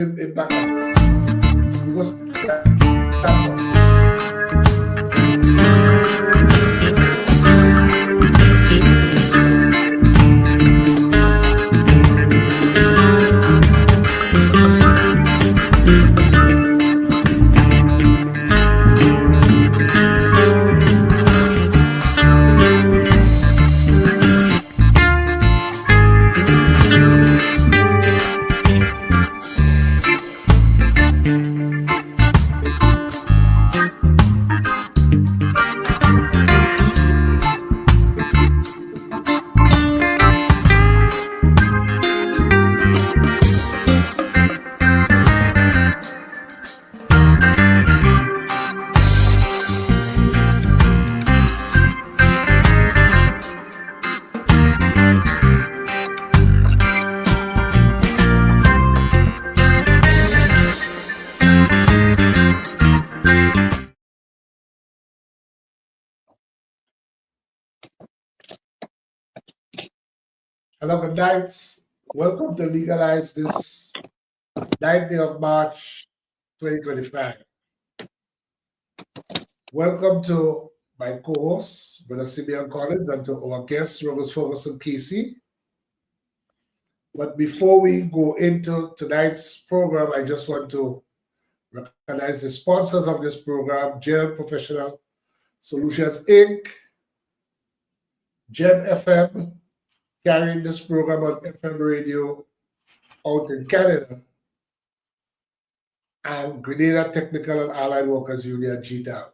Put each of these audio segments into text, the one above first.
impact on this. Because that hello, good night. Welcome to Legalize this 9th day of March 2025. Welcome to my co-host, Brother Simeon Collins, and to our guest, Ruggles Ferguson Casey. But before we go into tonight's program, I just want to recognize the sponsors of this program, GEM Professional Solutions Inc., GEM FM, carrying this program on FM radio out in Canada, and Grenada Technical and Allied Workers Union, GTAL.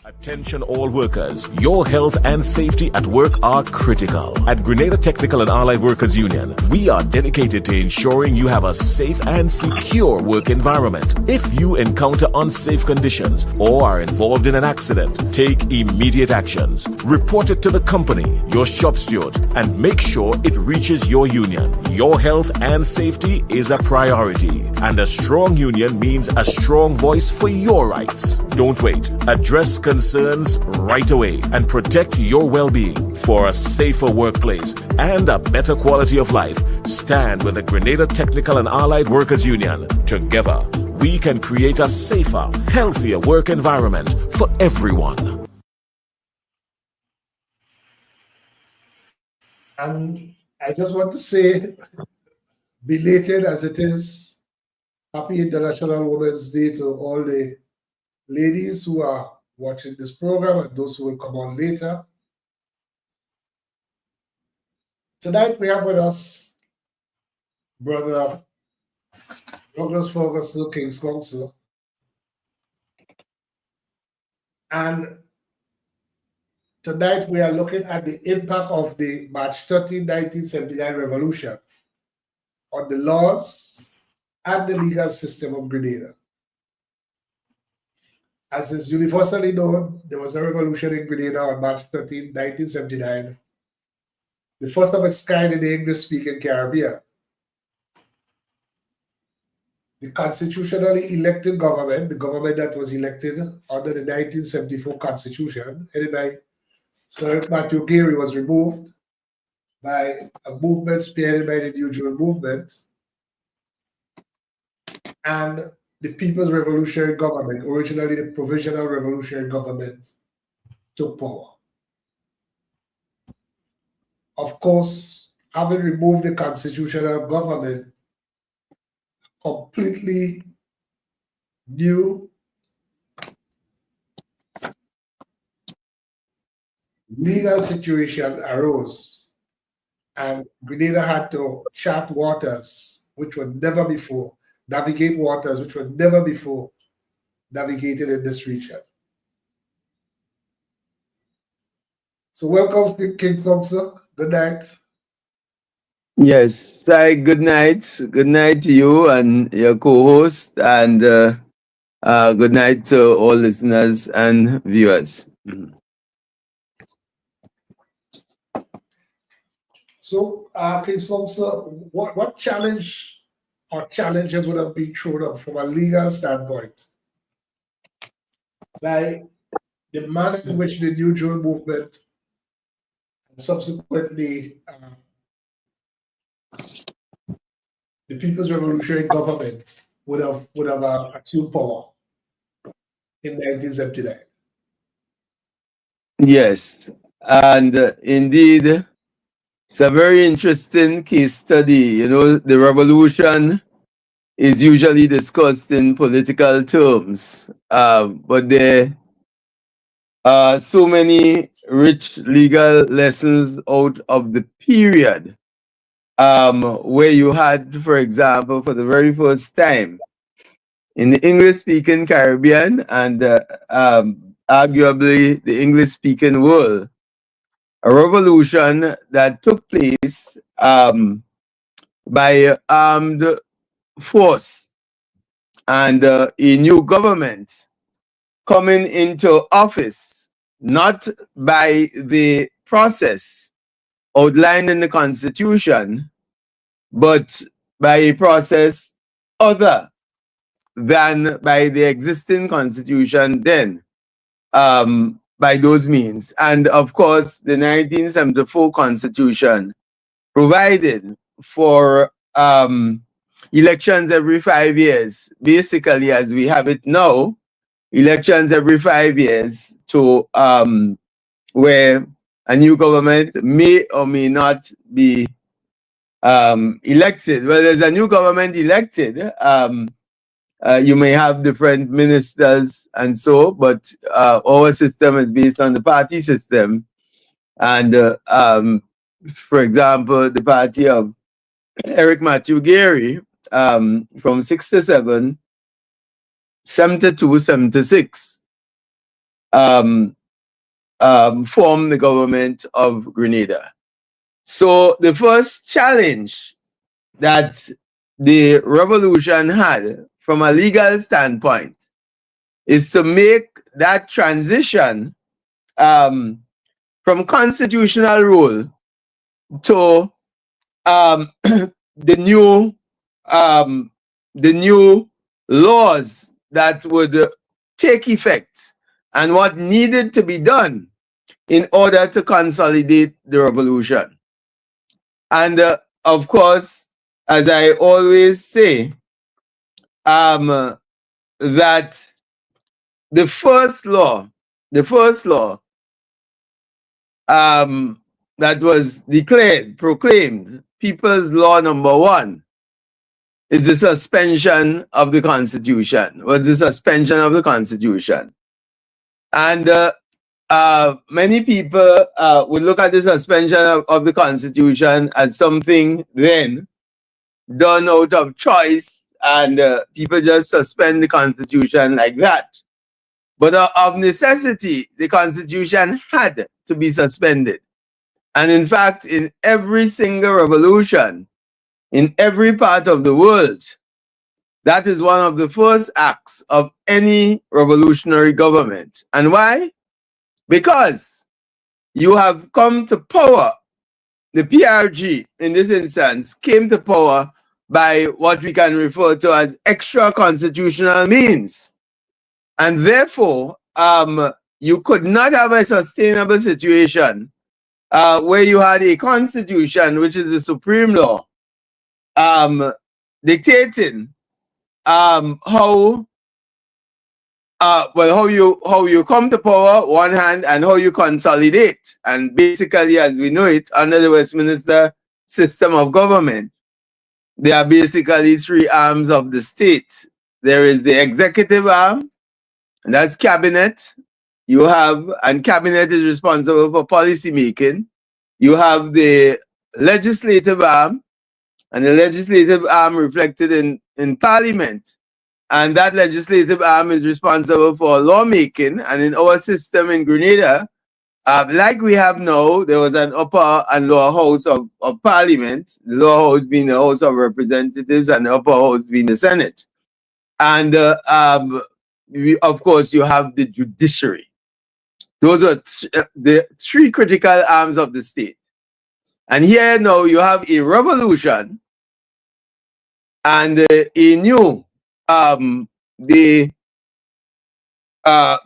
Attention all workers, your health and safety at work are critical. At Grenada Technical and Allied Workers Union, we are dedicated to ensuring you have a safe and secure work environment. If you encounter unsafe conditions or are involved in an accident, take immediate actions. Report it to the company, your shop steward, and make sure it reaches your union. Your health and safety is a priority, and a strong union means a strong voice for your rights. Don't wait. Address concerns right away and protect your well-being. For a safer workplace and a better quality of life, stand with the Grenada Technical and Allied Workers Union. Together, we can create a safer, healthier work environment for everyone. And I just want to say, belated as it is, happy International Women's Day to all the ladies who are watching this program and those who will come on later. Tonight we have with us Brother Ruggles Ferguson, King's Counsel. And tonight we are looking at the impact of the March 13, 1979 revolution on the laws and the legal system of Grenada. As is universally known, there was a revolution in Grenada on March 13, 1979, the first of its kind in the English-speaking Caribbean. The constitutionally elected government, the government that was elected under the 1974 Constitution, headed by Sir Matthew Gary, was removed by a movement spearheaded by the New Jewel movement, and the People's Revolutionary Government, originally the Provisional Revolutionary Government, took power. Of course, having removed the constitutional government, completely new legal situation arose, and Grenada had to chart waters which were never before, navigate waters which were never before navigated in this region. So welcome, King Thompson. Good night. Yes, good night. Good night to you and your co-host, and good night to all listeners and viewers. So, King Thompson, what challenge or challenges would have been thrown up from a legal standpoint by the manner in which the New Jewel movement and subsequently the People's Revolutionary Government would have assumed power in 1979. Yes, and indeed, it's a very interesting case study. You know, the revolution is usually discussed in political terms, but there are so many rich legal lessons out of the period, where you had, for example, for the very first time in the English-speaking Caribbean and arguably the English-speaking world, a revolution that took place by armed force and a new government coming into office, not by the process outlined in the Constitution, but by a process other than by the existing Constitution then, by those means. And of course, the 1974 Constitution provided for elections every 5 years, basically as we have it now, elections every 5 years to where a new government may or may not be elected. Well, there's a new government elected. You may have different ministers and so, but our system is based on the party system. And for example, the party of Eric Matthew Gary from 67, 72, 76 formed the government of Grenada. So the first challenge that the revolution had from a legal standpoint is to make that transition from constitutional rule to the new laws that would take effect and what needed to be done in order to consolidate the revolution. And of course, as I always say, that the first law that was proclaimed, People's Law Number 1, is the suspension of the Constitution, was the suspension of the Constitution. And many people would look at the suspension of the Constitution as something then done out of choice, and people just suspend the Constitution like that. But of necessity, the Constitution had to be suspended. And in fact, in every single revolution, in every part of the world, that is one of the first acts of any revolutionary government. And why? Because you have come to power. The PRG, in this instance, came to power by what we can refer to as extra constitutional means. And therefore, you could not have a sustainable situation where you had a constitution, which is the supreme law, dictating how you come to power, one hand, and how you consolidate. And basically, as we know it, under the Westminster system of government, there are basically three arms of the state. There is the executive arm, and that's cabinet. You have, and cabinet is responsible for policy making. You have the legislative arm, and the legislative arm reflected in parliament. And that legislative arm is responsible for lawmaking. And in our system in Grenada, like we have now, there was an upper and lower house of parliament, the lower house being the House of Representatives and the upper house being the Senate. And of course, you have the judiciary. Those are the three critical arms of the state. And here now you have a revolution and a new the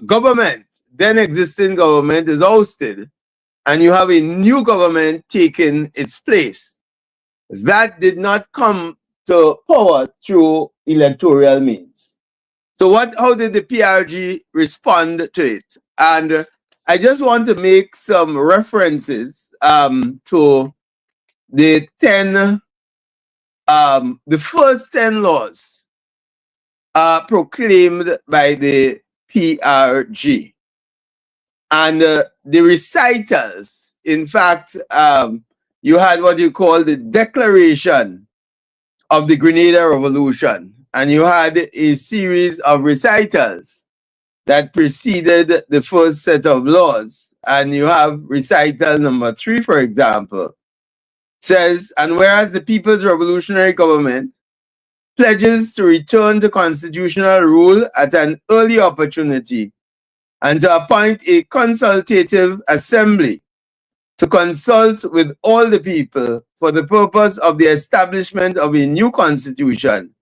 government, then existing government, is ousted, and you have a new government taking its place. That did not come to power through electoral means. So how did the PRG respond to it? And I just want to make some references to the first 10 laws proclaimed by the PRG. And the recitals, in fact, you had what you call the Declaration of the Grenada Revolution, and you had a series of recitals that preceded the first set of laws. And you have recital number 3, for example, says, and whereas the People's Revolutionary Government pledges to return to constitutional rule at an early opportunity and to appoint a consultative assembly to consult with all the people for the purpose of the establishment of a new constitution,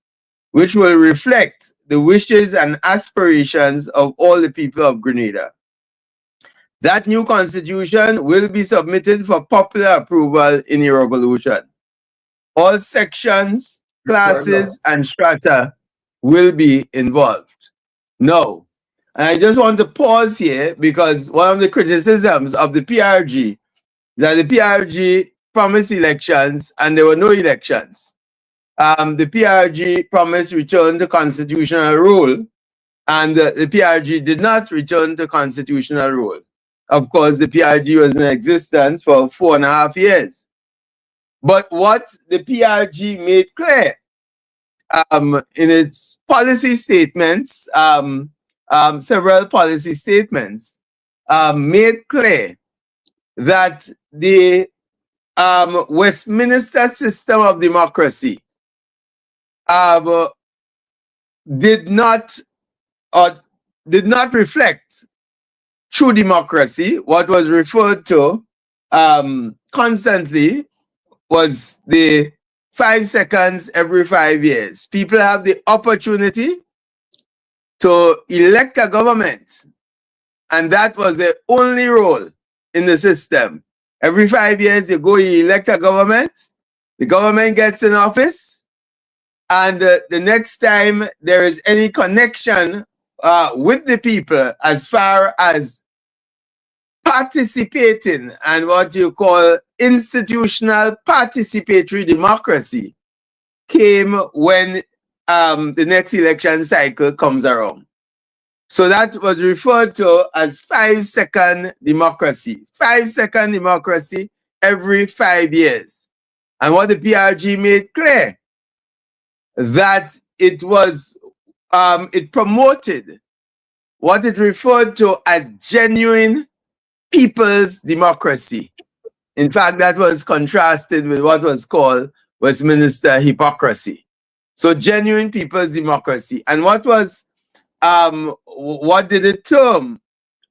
which will reflect the wishes and aspirations of all the people of Grenada. That new constitution will be submitted for popular approval in a revolution. All sections, classes, and strata will be involved. No. And I just want to pause here because one of the criticisms of the PRG is that the PRG promised elections and there were no elections. The PRG promised return to constitutional rule, and the PRG did not return to constitutional rule. Of course, the PRG was in existence for 4.5 years. But what the PRG made clear in its policy statements, several policy statements made clear that the Westminster system of democracy did not reflect true democracy. What was referred to constantly was the 5 seconds every 5 years. People have the opportunity to elect a government, and that was the only role in the system. Every 5 years, you elect a government, the government gets in office, and the next time there is any connection with the people as far as participating and what you call institutional participatory democracy came when the next election cycle comes around. So that was referred to as 5-second democracy. 5-second democracy every 5 years. And what the PRG made clear, that it was, it promoted what it referred to as genuine people's democracy. In fact, that was contrasted with what was called Westminster hypocrisy. So genuine people's democracy. And what did it term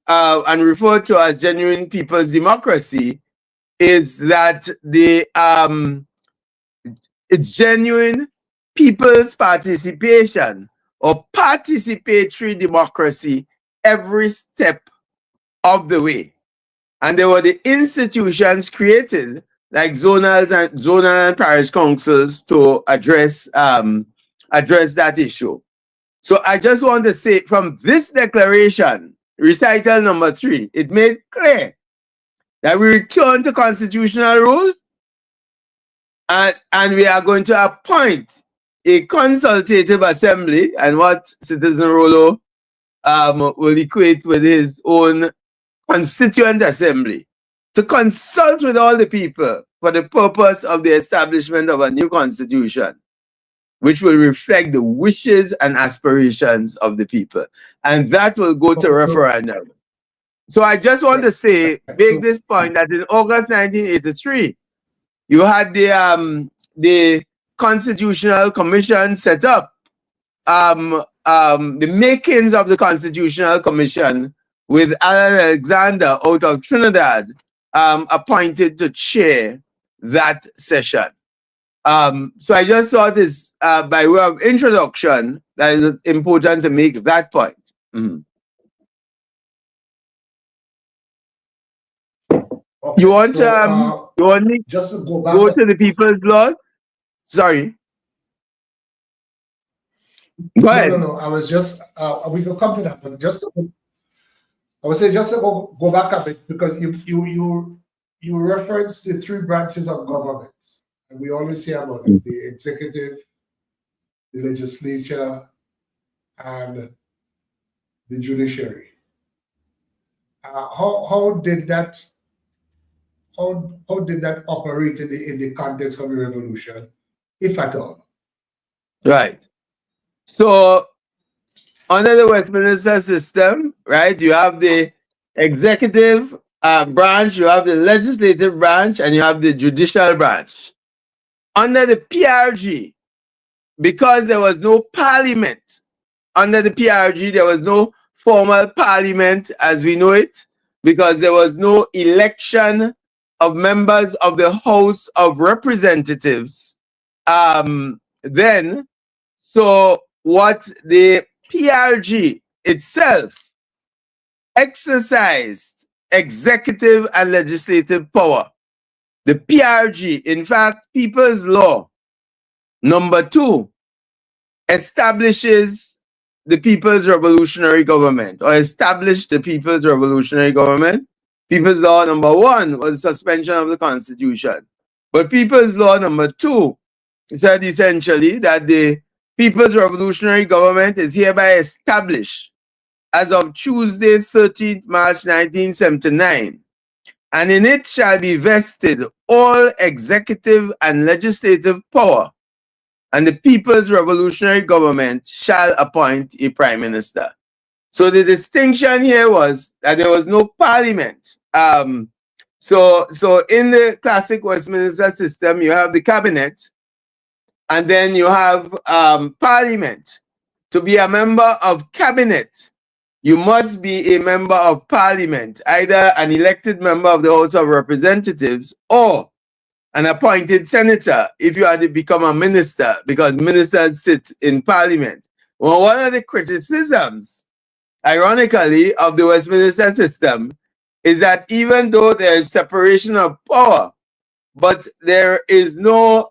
and refer to as genuine people's democracy is that it's genuine people's participation or participatory democracy every step of the way. And there were the institutions created like zonal and parish councils to address that issue. So I just want to say from this declaration, recital number 3, it made clear that we return to constitutional rule and we are going to appoint a consultative assembly, and what Citizen Rollo will equate with his own constituent assembly, to consult with all the people for the purpose of the establishment of a new constitution, which will reflect the wishes and aspirations of the people. And that will go to referendum. So I just want to say, make this point, that in August 1983, you had the Constitutional Commission set up, the makings of the Constitutional Commission, with Alan Alexander out of Trinidad appointed to chair that session. So I just thought this, by way of introduction, that it's important to make that point. Mm-hmm. Okay, you want me just to go back go to the people's law? Sorry. Go No, ahead. no, no. I was just, we could come to that, but I would say just to go back a bit because you referenced the three branches of government, and we always say about it: the executive, the legislature, and the judiciary. How did that how did that operate in the context of the revolution, if at all? Right. So under the Westminster system, right, you have the executive branch, you have the legislative branch, and you have the judicial branch. Under the PRG, because there was no parliament, under the PRG, there was no formal parliament as we know it, because there was no election of members of the House of Representatives. Then, so what the PRG itself exercised executive and legislative power. The PRG, in fact, People's Law number 2, establishes the People's Revolutionary Government, or established the People's Revolutionary Government. People's Law number 1 was suspension of the Constitution. But People's Law number 2 said essentially that the People's Revolutionary Government is hereby established as of Tuesday, 13th March 1979, and in it shall be vested all executive and legislative power, and the People's Revolutionary Government shall appoint a Prime Minister. So the distinction here was that there was no parliament. So in the classic Westminster system, you have the cabinet, and then you have parliament. To be a member of cabinet, you must be a member of parliament, either an elected member of the House of Representatives or an appointed senator if you had to become a minister, because ministers sit in parliament. Well, one of the criticisms, ironically, of the Westminster system is that even though there is separation of power, but there is no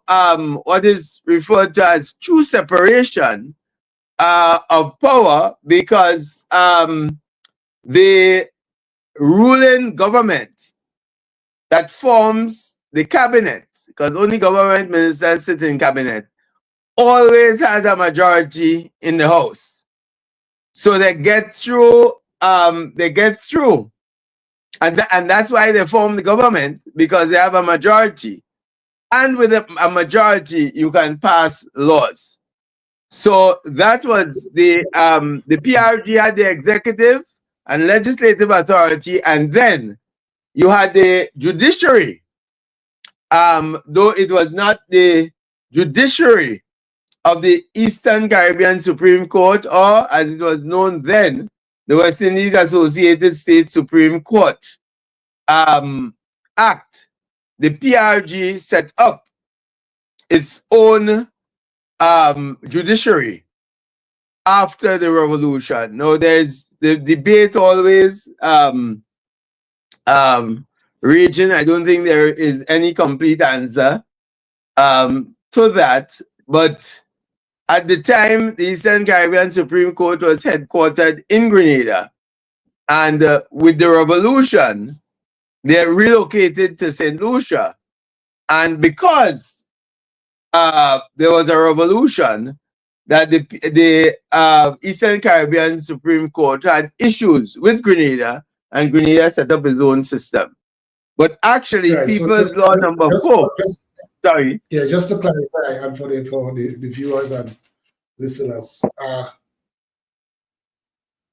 what is referred to as true separation of power, because the ruling government that forms the cabinet, because only government ministers sit in cabinet, always has a majority in the House. So they get through, and that's why they form the government, because they have a majority. And with a majority, you can pass laws. So that was the PRG had the executive and legislative authority, and then you had the judiciary. Though it was not the judiciary of the Eastern Caribbean Supreme Court, or as it was known then, the West Indies Associated States Supreme Court Act, the PRG set up its own judiciary after the revolution. Now there's the debate always raging. I don't think there is any complete answer to that, but at the time, the Eastern Caribbean Supreme Court was headquartered in Grenada, and with the revolution, they relocated to St. Lucia. And because there was a revolution, that the Eastern Caribbean Supreme Court had issues with Grenada, and Grenada set up its own system. But actually, Right, so People's Law number 4. Sorry. Yeah, just to clarify, and for the viewers and listeners,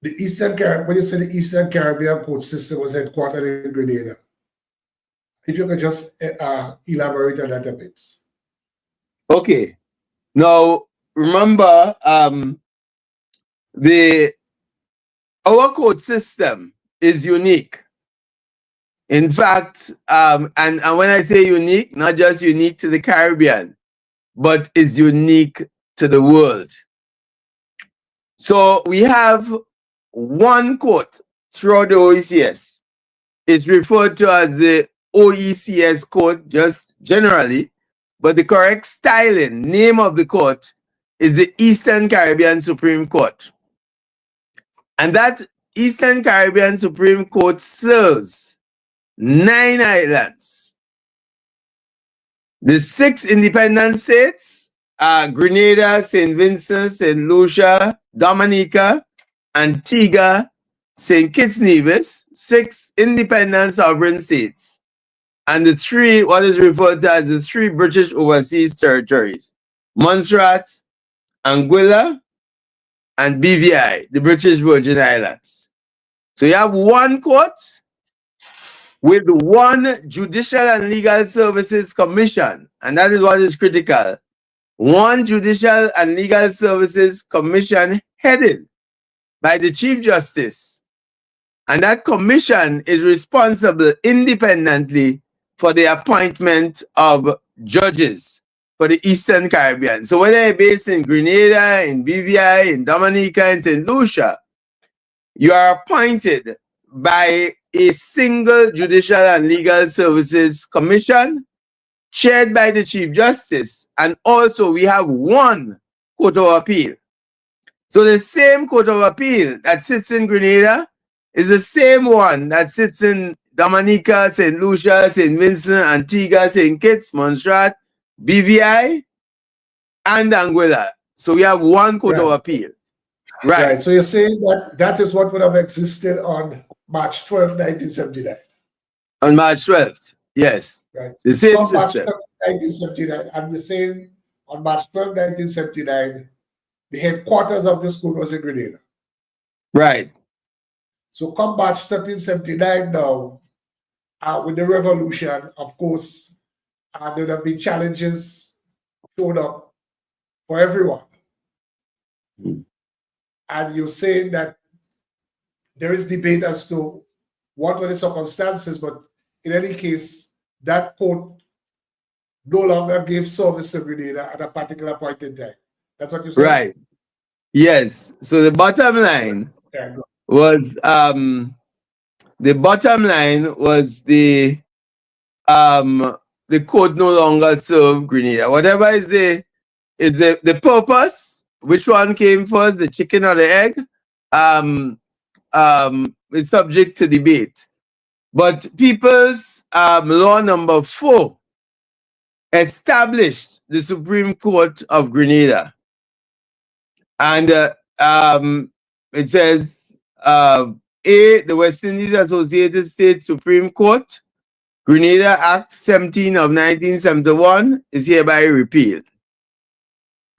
the Eastern Caribbean, when you say the Eastern Caribbean court system was headquartered in Grenada, if you could just elaborate on that a bit. Okay. Now, remember, our court system is unique. In fact, and when I say unique, not just unique to the Caribbean, but is unique to the world. So we have one court throughout the OECS. It's referred to as the OECS court just generally, but the correct styling, name of the court is the Eastern Caribbean Supreme Court. And that Eastern Caribbean Supreme Court serves 9 islands. The 6 independent states are Grenada, St. Vincent, St. Lucia, Dominica, Antigua, St. Kitts Nevis, 6 independent sovereign states. And the 3, what is referred to as the 3 British overseas territories, Montserrat, Anguilla, and BVI, the British Virgin Islands. So you have 1 court with 1 Judicial and Legal Services Commission, and that is what is critical. 1 Judicial and Legal Services Commission headed by the Chief Justice. And that commission is responsible independently for the appointment of judges for the Eastern Caribbean. So whether they're based in Grenada, in BVI, in Dominica, in St. Lucia, you are appointed by a single Judicial and Legal Services Commission chaired by the Chief Justice. And also we have 1 Court of Appeal. So the same Court of Appeal that sits in Grenada is the same one that sits in Dominica, St. Lucia, St. Vincent, Antigua, St. Kitts, Montserrat, BVI, and Anguilla. So we have 1 Court of Appeal. Right. So you're saying that that is what would have existed on March 12, 1979. On March 12th, yes. Right. The same On March system. 12, 1979, and you're saying on March 12, 1979, the headquarters of the school was in Grenada. Right. So come March 1379 now, with the revolution, of course, there would have been challenges shown up for everyone. And you're saying that there is debate as to what were the circumstances, but in any case, that court no longer gave service to Grenada at a particular point in time. That's what you're saying? Right. Yes. So the bottom line was the court no longer served Grenada. Whatever is the purpose, which one came first, the chicken or the egg, is subject to debate. But People's Law number 4 established the Supreme Court of Grenada. And it says, A, the West Indies Associated States Supreme Court, Grenada Act 17 of 1971 is hereby repealed.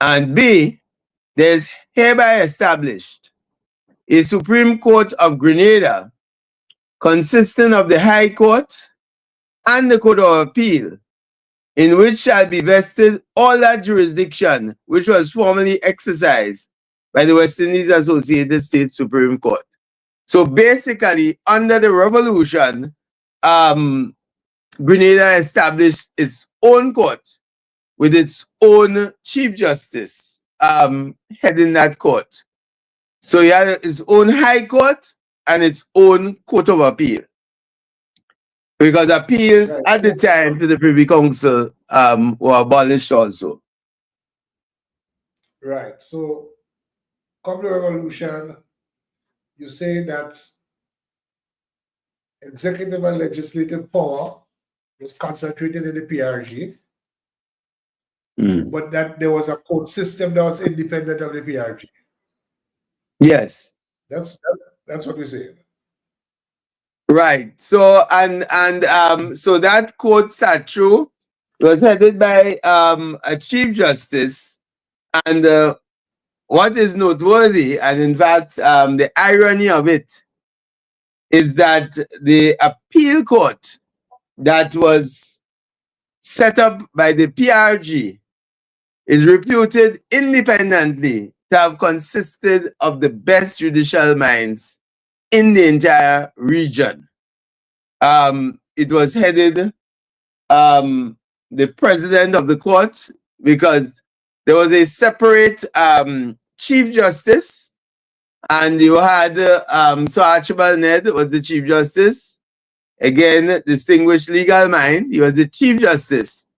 And B, there's hereby established a Supreme Court of Grenada consisting of the High Court and the Court of Appeal, in which shall be vested all that jurisdiction which was formerly exercised by the West Indies Associated States Supreme Court. So basically, under the revolution, Grenada established its own court with its own Chief Justice heading that court. So it had its own High Court and its own Court of Appeal. Because appeals at the time to the Privy Council were abolished also. Right. So, come the revolution, you say that executive and legislative power was concentrated in the PRG, but that there was a court system that was independent of the PRG. Yes. That's what we're saying. Right. So so that court statute was headed by a Chief Justice, and what is noteworthy, and in fact the irony of it, is that the appeal court that was set up by the PRG is reputed independently to have consisted of the best judicial minds in the entire region. It was headed the president of the court, because there was a separate Chief Justice, and you had Sir Archibald Ned was the Chief Justice. Again, distinguished legal mind. He was the Chief Justice.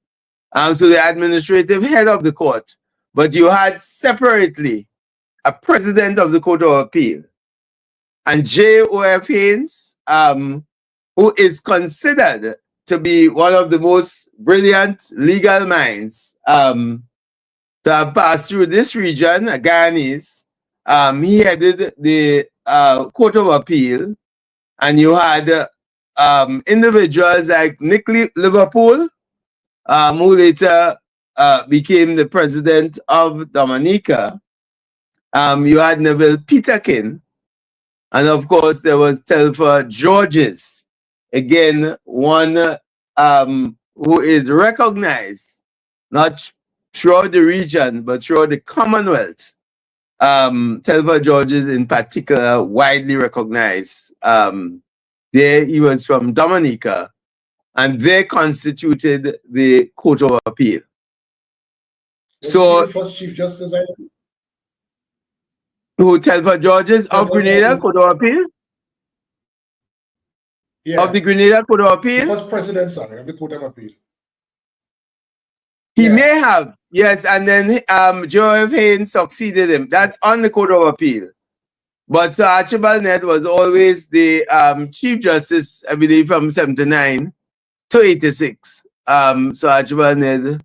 So the administrative head of the court. but you had separately a president of the Court of Appeal. And J.O.F. Haynes, who is considered to be one of the most brilliant legal minds to have passed through this region, a Guyanese, he headed the Court of Appeal, and you had individuals like Nick Liverpool, who later became the president of Dominica. You had Neville Peterkin, and of course there was Telfer Georges, again one who is recognized not throughout the region but throughout the Commonwealth. Telfer Georges in particular, widely recognized. There he was from Dominica, and they constituted the Court of Appeal. So the first Chief Justice, right? Who, Telfer Georges of Grenada Court of Appeal? Yeah. Of the Grenada Court of Appeal? The first president, sorry, of the Court of Appeal. He may have, yes, and then J.O.F. Haynes succeeded him. That's on the Court of Appeal. But Sir Archibald Ned was always the Chief Justice, I believe, from 79 to 86. So Archibald Ned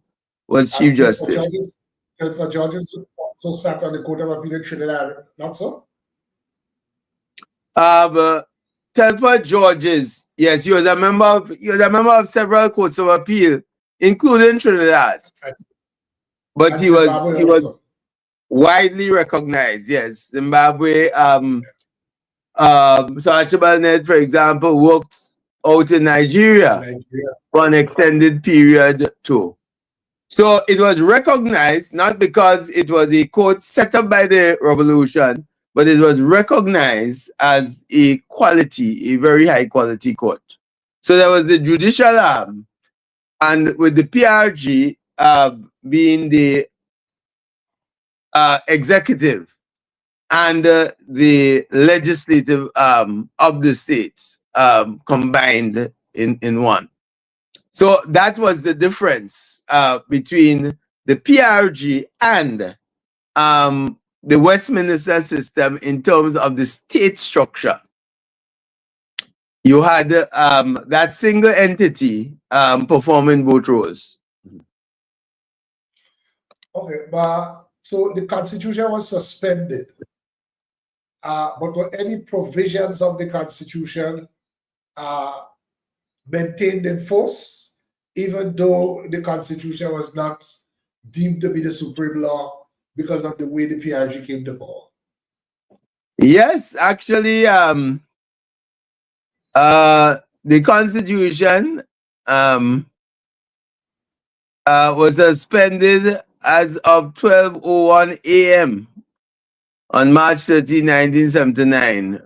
was Chief Justice. For Georges also sat on the Court of Appeal in Trinidad, not so? Telfer Georges, yes, he was a member of several courts of appeal, including Trinidad. But he was widely recognized, yes. Zimbabwe, so Archibald Ned, for example, worked out in Nigeria for an extended period too. So it was recognized, not because it was a court set up by the revolution, but it was recognized as a quality, a very high quality court. So there was the judicial arm, and with the PRG being the executive and the legislative arm of the states combined in one. So that was the difference between the PRG and the Westminster system in terms of the state structure. You had that single entity performing both roles. Okay, but so the Constitution was suspended, but were any provisions of the Constitution maintained in force, even though the Constitution was not deemed to be the supreme law because of the way the PRG came to power? Yes, actually, the Constitution was suspended as of 12:01 a.m. on March 13, 1979.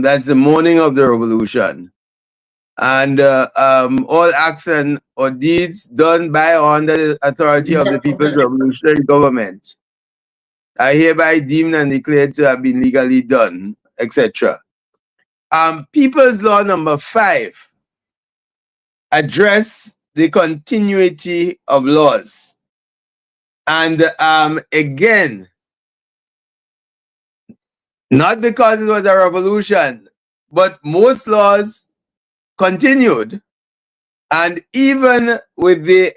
That's the morning of the revolution. And all acts or deeds done by or under the authority of the People's Revolutionary Government are hereby deemed and declared to have been legally done, etc. People's Law number 5 address the continuity of laws. And again, not because it was a revolution, but most laws continued. And even with the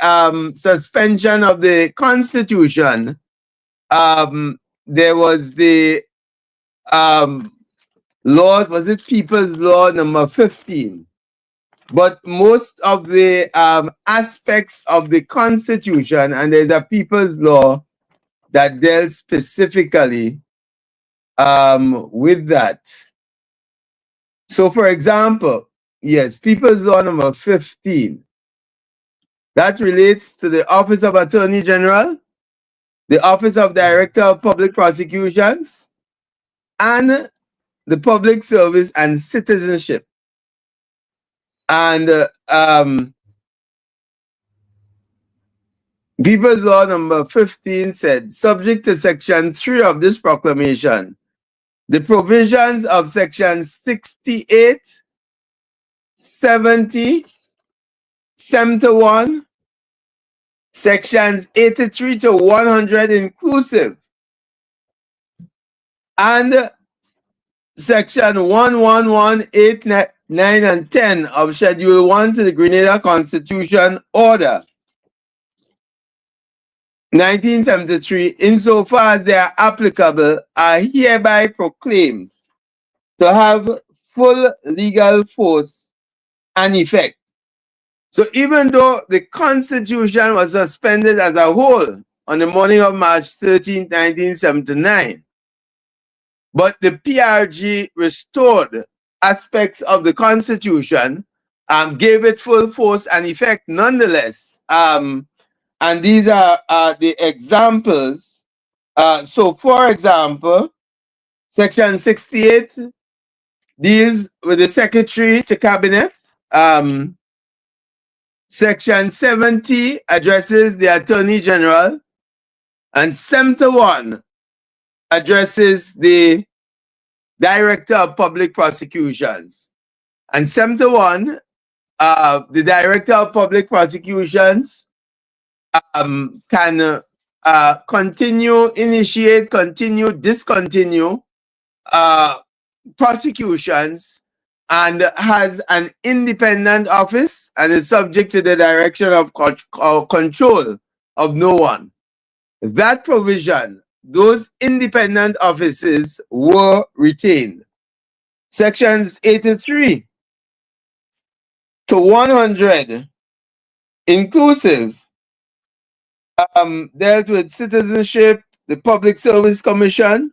suspension of the Constitution, there was the law, was it People's Law number 15? But most of the aspects of the Constitution, and there's a People's Law that deals specifically with that. So for example, yes, People's Law number 15, that relates to the Office of Attorney General, the Office of Director of Public Prosecutions, and the Public Service and Citizenship. And People's Law number 15 said, subject to Section 3 of this proclamation, the provisions of Section 68, 70, 71, sections 83 to 100 inclusive, and section 111, 8, 9, and 10 of Schedule 1 to the Grenada Constitution Order 1973, insofar as they are applicable, are hereby proclaimed to have full legal force and effect. So even though the Constitution was suspended as a whole on the morning of March 13, 1979, but the PRG restored aspects of the Constitution, gave it full force and effect nonetheless. And these are the examples. So, for example, Section 68 deals with the Secretary to Cabinet. Section 70 addresses the Attorney General. And 71 addresses the Director of Public Prosecutions. And 71, the Director of Public Prosecutions can continue, initiate, continue, discontinue prosecutions, and has an independent office and is subject to the direction of control of no one. That provision, those independent offices were retained. Sections 83 to 100 inclusive dealt with citizenship, the Public Service Commission,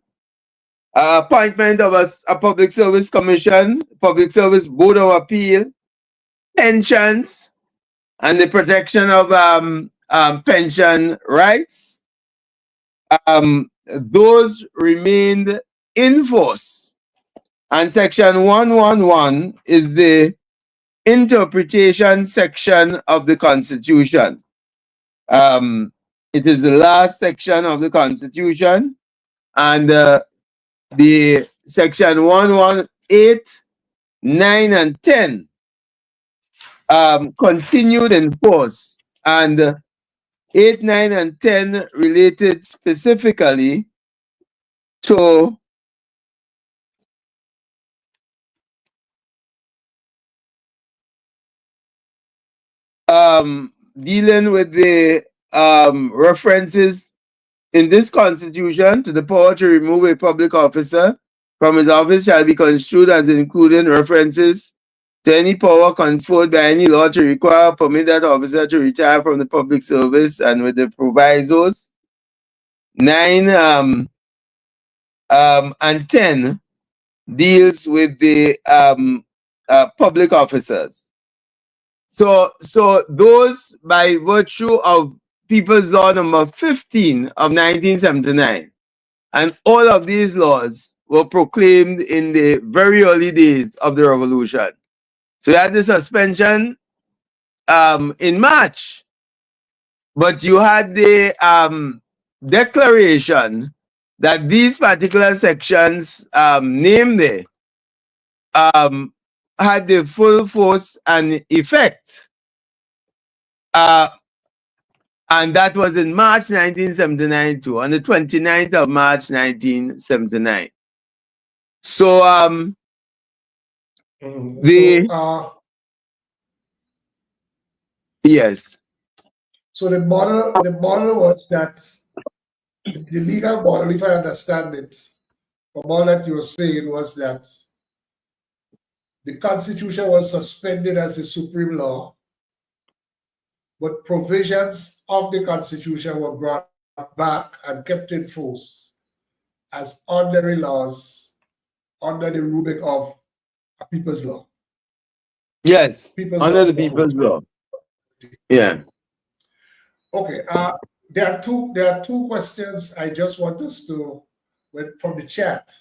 appointment of a Public Service Commission, Public Service Board of Appeal, pensions, and the protection of pension rights. Those remained in force. And Section 111 is the interpretation section of the Constitution. It is the last section of the Constitution, and the Section 118, 9, and 10 continued in force, and 8, 9, and 10 related specifically to dealing with the references in this Constitution to the power to remove a public officer from his office shall be construed as including references to any power conferred by any law to require or permit that officer to retire from the public service, and with the provisos. 9 and 10 deals with the public officers. So those, by virtue of People's Law number 15 of 1979, and all of these laws were proclaimed in the very early days of the revolution. So you had the suspension in March, but you had the declaration that these particular sections named there had the full force and effect. And that was in March 1979 too, on the 29th of March 1979. So yes. So the model was that the legal model, if I understand it, from all that you were saying, was that the Constitution was suspended as the supreme law, but provisions of the Constitution were brought back and kept in force as ordinary laws under the rubric of a people's law. Yes, under the people's law. Yeah. Okay. There are two questions I just want us to, from the chat.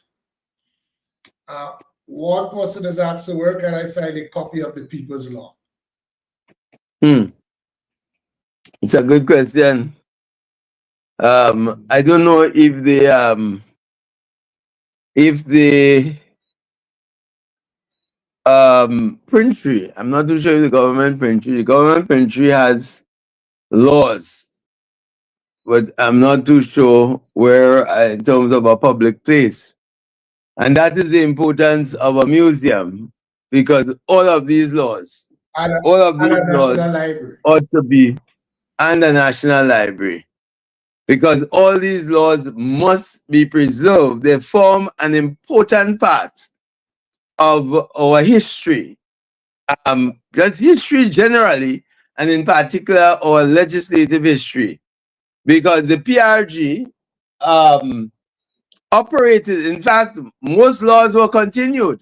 One person has asked, where can I find a copy of the people's law? It's a good question. I don't know if the printry, I'm not too sure if the government printry has laws but I'm not too sure where in terms of a public place. And that is the importance of a museum, because all of these laws And ought a national library. to be, and a national library, because all these laws must be preserved. They form an important part of our history, just history generally, and in particular our legislative history, because the PRG operated. In fact, most laws were continued.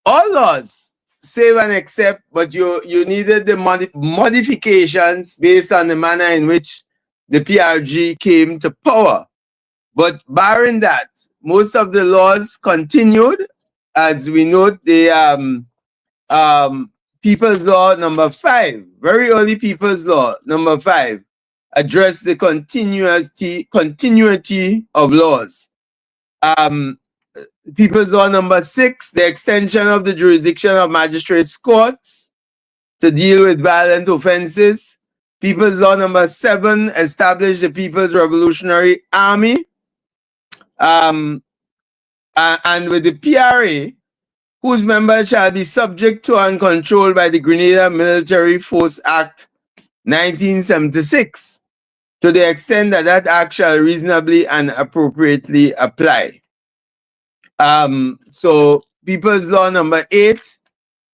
All laws, save and except, but you needed the modifications based on the manner in which the PRG came to power. But barring that, most of the laws continued. As we note, the People's Law number 5, very early People's Law number 5, addressed the continuity of laws. People's Law number 6, the extension of the jurisdiction of magistrates' courts to deal with violent offenses. People's Law number 7 established the People's Revolutionary Army. And with the PRA, whose members shall be subject to and controlled by the Grenada Military Force Act 1976, to the extent that that act shall reasonably and appropriately apply. So People's Law number 8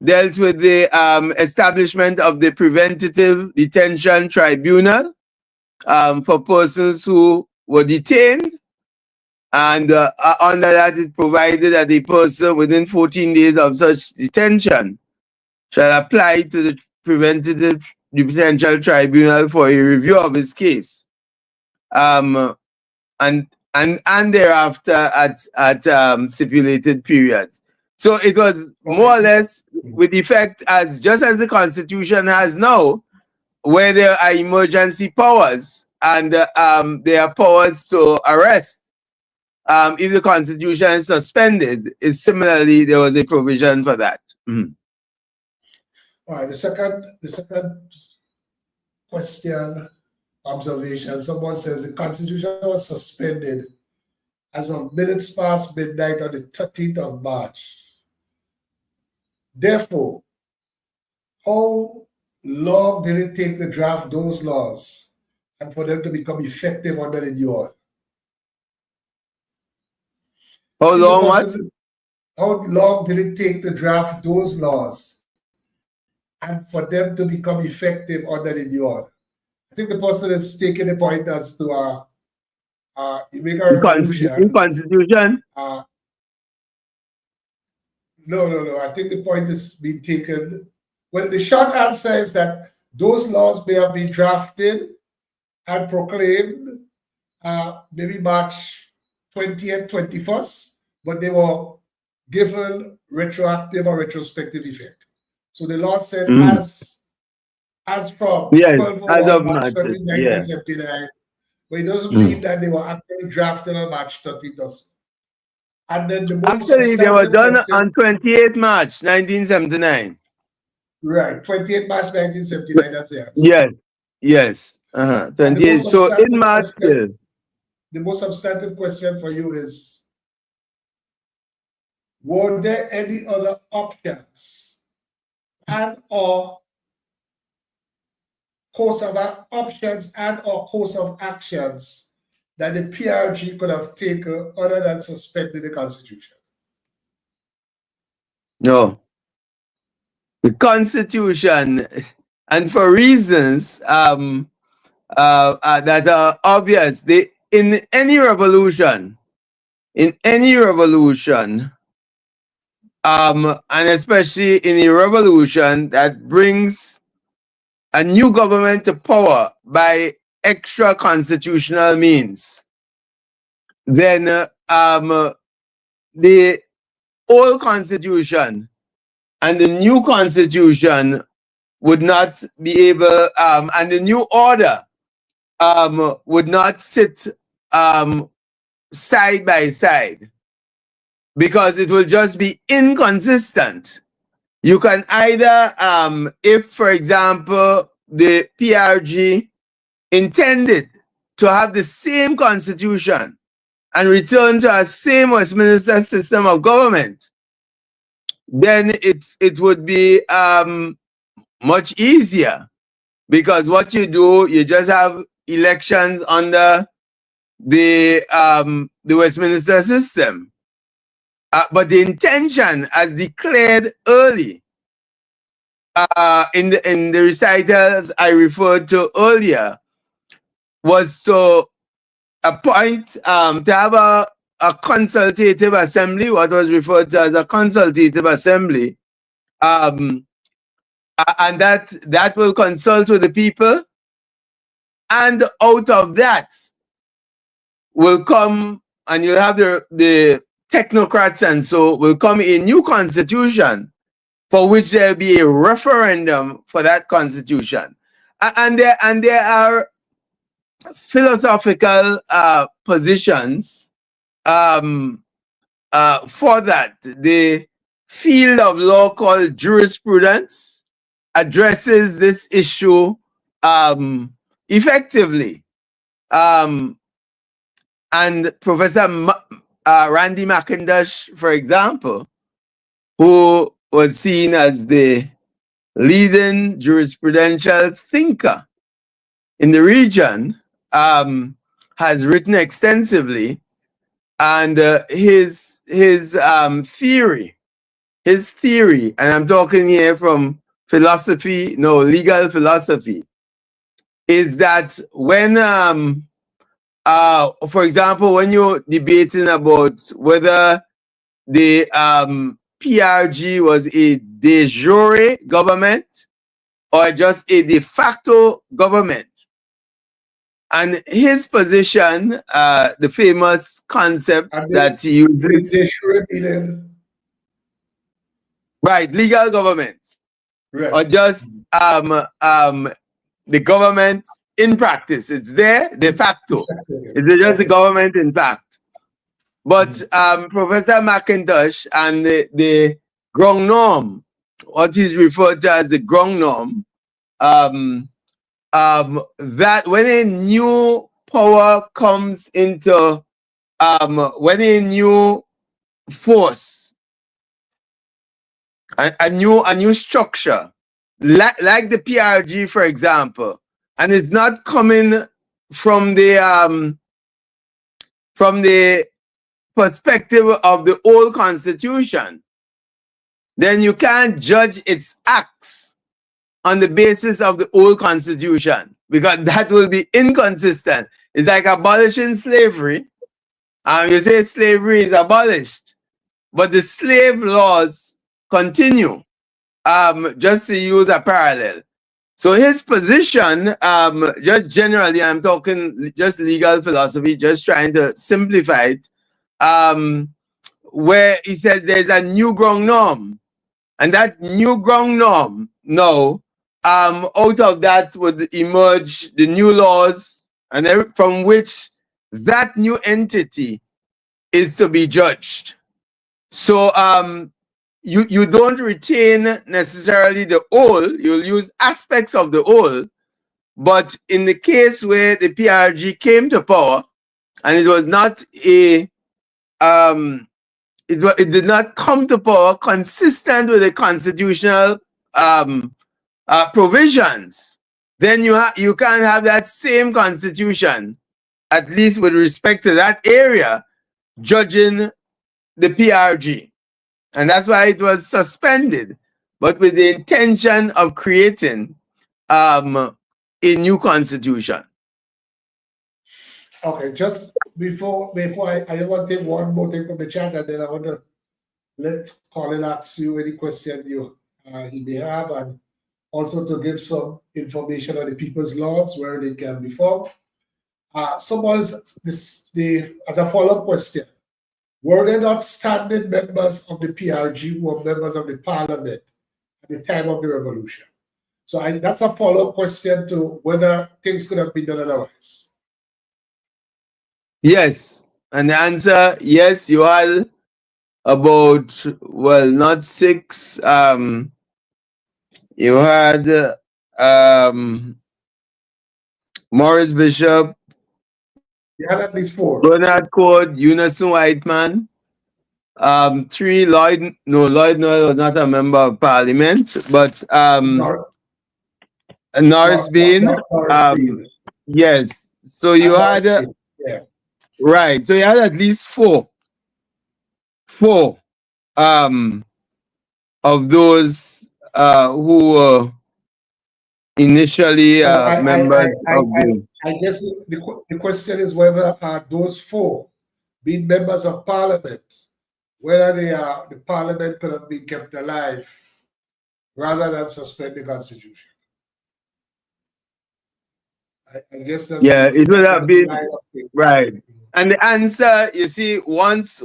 dealt with the establishment of the Preventative Detention Tribunal for persons who were detained. And under that, it provided that a person within 14 days of such detention shall apply to the Preventative Detention Tribunal for a review of his case. And thereafter at stipulated periods. So it was more or less with effect as just as the Constitution has now, where there are emergency powers and there are powers to arrest. If the Constitution is suspended, similarly there was a provision for that. All right. The second question, observation. Someone says the Constitution was suspended as of minutes past midnight on the 13th of March. Therefore, how long did it take to draft those laws and for them to become effective under the new order? How long did it take to draft those laws and for them to become effective under the new order? I think the person is taking the point as to you make a revolution. Constitution? No. I think the point is being taken. Well, the short answer is that those laws may have been drafted and proclaimed maybe March 20th, 21st, but they were given retroactive or retrospective effect. So the law said as from 12 March 1979, but it doesn't mean that they were actually drafted on March 13th or so. And then the most actually, they were done on 28 March 1979. Right, 28 March 1979, that's the answer. Yes. 28. So in March, the most substantive question for you is, were there any other options and or course of actions that the PRG could have taken other than suspending the Constitution? No. The Constitution, and for reasons that are obvious, in any revolution, and especially in a revolution that brings a new government to power by extra constitutional means, then the old constitution and the new constitution would not be able, and the new order would not sit side by side, because it will just be inconsistent. You can either, if, for example, the PRG intended to have the same constitution and return to a same Westminster system of government, then it would be much easier, because what you do, you just have elections under the Westminster system. But the intention, as declared early in the recitals I referred to earlier, was to appoint, to have a consultative assembly, what was referred to as a consultative assembly, and that will consult with the people, and out of that will come, and you'll have the technocrats, and so will come a new constitution for which there will be a referendum for that constitution. And there are philosophical positions for that. The field of law called jurisprudence addresses this issue effectively. And Professor Randy McIntosh, for example, who was seen as the leading jurisprudential thinker in the region, has written extensively, and his theory, and I'm talking here from philosophy, no, legal philosophy, is that when, for example, when you're debating about whether the PRG was a de jure government or just a de facto government, and his position, the famous concept that he uses, De jure meaning, right, legal government, right, or just the government in practice. It's there de facto. It's just the government in fact. But Professor McIntosh and the ground norm, what is referred to as the ground norm, that when a new power comes into, when a new force, a new structure, like the PRG, for example, and it's not coming from the perspective of the old constitution, then you can't judge its acts on the basis of the old constitution, because that will be inconsistent. It's like abolishing slavery. You say slavery is abolished, but the slave laws continue, just to use a parallel. So his position, just generally, I'm talking just legal philosophy, just trying to simplify it, where he said there's a new ground norm, and that new ground norm now, out of that would emerge the new laws, and from which that new entity is to be judged. So you don't retain necessarily the old, you'll use aspects of the old, but in the case where the PRG came to power, and it was not a it did not come to power consistent with the constitutional provisions, then you can't have that same constitution, at least with respect to that area, judging the PRG. And that's why it was suspended, but with the intention of creating a new constitution. Okay, just before I want to take one more thing from the chat, and then I want to let Colin ask you any question he may have, and also to give some information on the people's laws where they can be found. Someone as a follow-up question, were they not standing members of the PRG who were members of the parliament at the time of the revolution? So that's a follow-up question to whether things could have been done otherwise. Yes, and the answer, yes, you had about, well, not six, you had Morris Bishop, You had at least 4. Bernard Code, Unison Whiteman. 3, Lloyd Noel was not a member of parliament, but Norris Bean. Norris Bean. Yes. So you had yeah. Right. So you had at least 4 of those who were initially members of the. I guess the question is whether those 4 being members of parliament, whether the parliament could have been kept alive rather than suspend the constitution. I guess that's it would have been right. And the answer, you see, once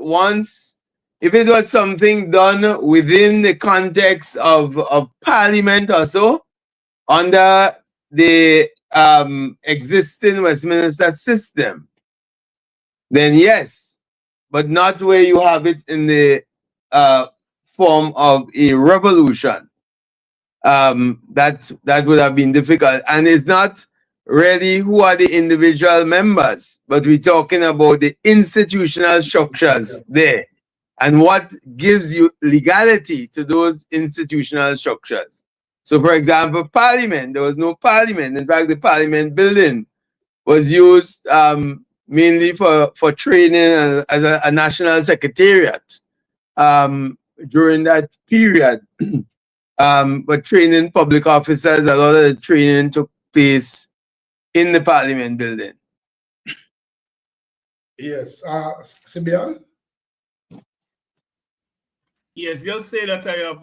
if it was something done within the context of parliament or so, under the existing Westminster system, then yes, but not where you have it in the form of a revolution. That would have been difficult. And it's not really who are the individual members, but we're talking about the institutional structures there and what gives you legality to those institutional structures. So, for example, parliament, there was no parliament. In fact, the parliament building was used mainly for training as a national secretariat during that period. But training public officers, a lot of the training took place in the parliament building. Yes. Simeon? Yes, just say that I have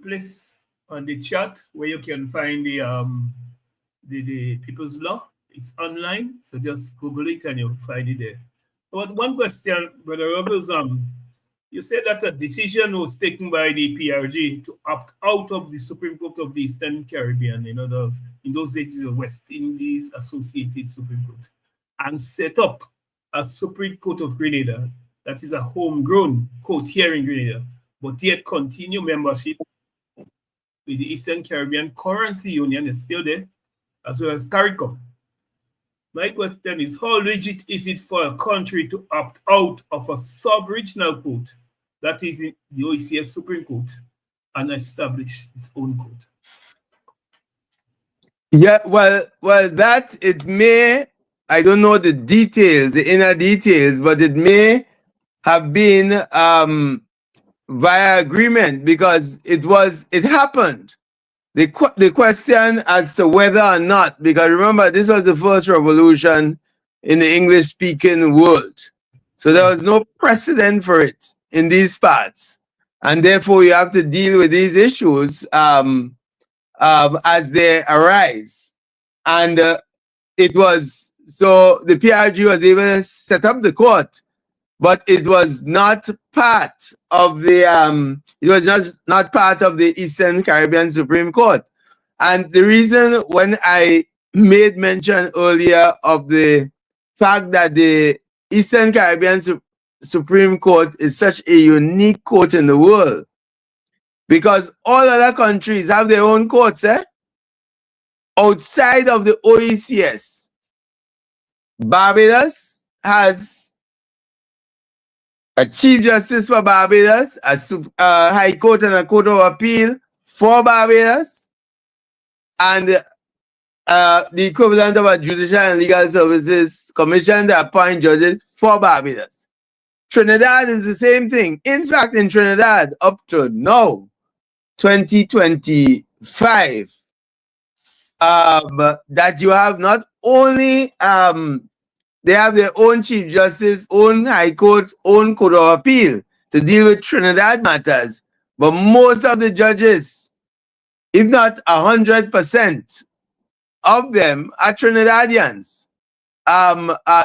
placed on the chat where you can find the People's Law. It's online, so just Google it and you'll find it there. But one question, Brother Ruggles, you said that a decision was taken by the PRG to opt out of the Supreme Court of the Eastern Caribbean, in those days, the West Indies Associated Supreme Court, and set up a Supreme Court of Grenada that is a homegrown court here in Grenada, but yet continue membership with the Eastern Caribbean Currency Union is still there, as well as CARICOM. My question is, how legit is it for a country to opt out of a sub-regional court that is in the OECS Supreme Court and establish its own court? Yeah, well, that it may, I don't know the details, the inner details, but it may have been via agreement because it happened. The question as to whether or not, because remember, this was the first revolution in the English-speaking world. So there was no precedent for it in these parts. And therefore, you have to deal with these issues as they arise. And it was, so the PRG was able to set up the court, but it was not part of the not part of the Eastern Caribbean Supreme Court. And the reason when I made mention earlier of the fact that the Eastern Caribbean Supreme Court is such a unique court in the world, because all other countries have their own courts, outside of the OECS. Barbados has a Chief Justice for Barbados, a High Court and a Court of Appeal for Barbados, and the equivalent of a Judicial and Legal Services Commission that appoint judges for Barbados. Trinidad is the same thing. In fact, in Trinidad, up to now, 2025, that you have not only they have their own Chief Justice, own High Court, own Court of Appeal to deal with Trinidad matters. But most of the judges, if not 100% of them, are Trinidadians.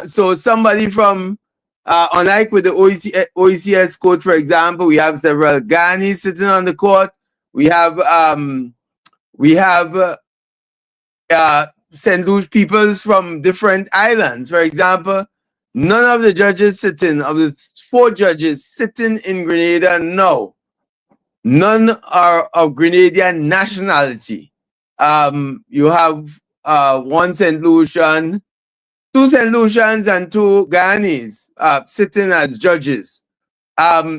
So somebody from, unlike with the OECS court, for example, we have several Ghanis sitting on the court. We have St. Louis peoples from different islands. For example, none of the judges sitting, of the 4 judges sitting in Grenada now, none are of Grenadian nationality. You have one St. Lucian, 2 St. Lucians and 2 Guyanese sitting as judges.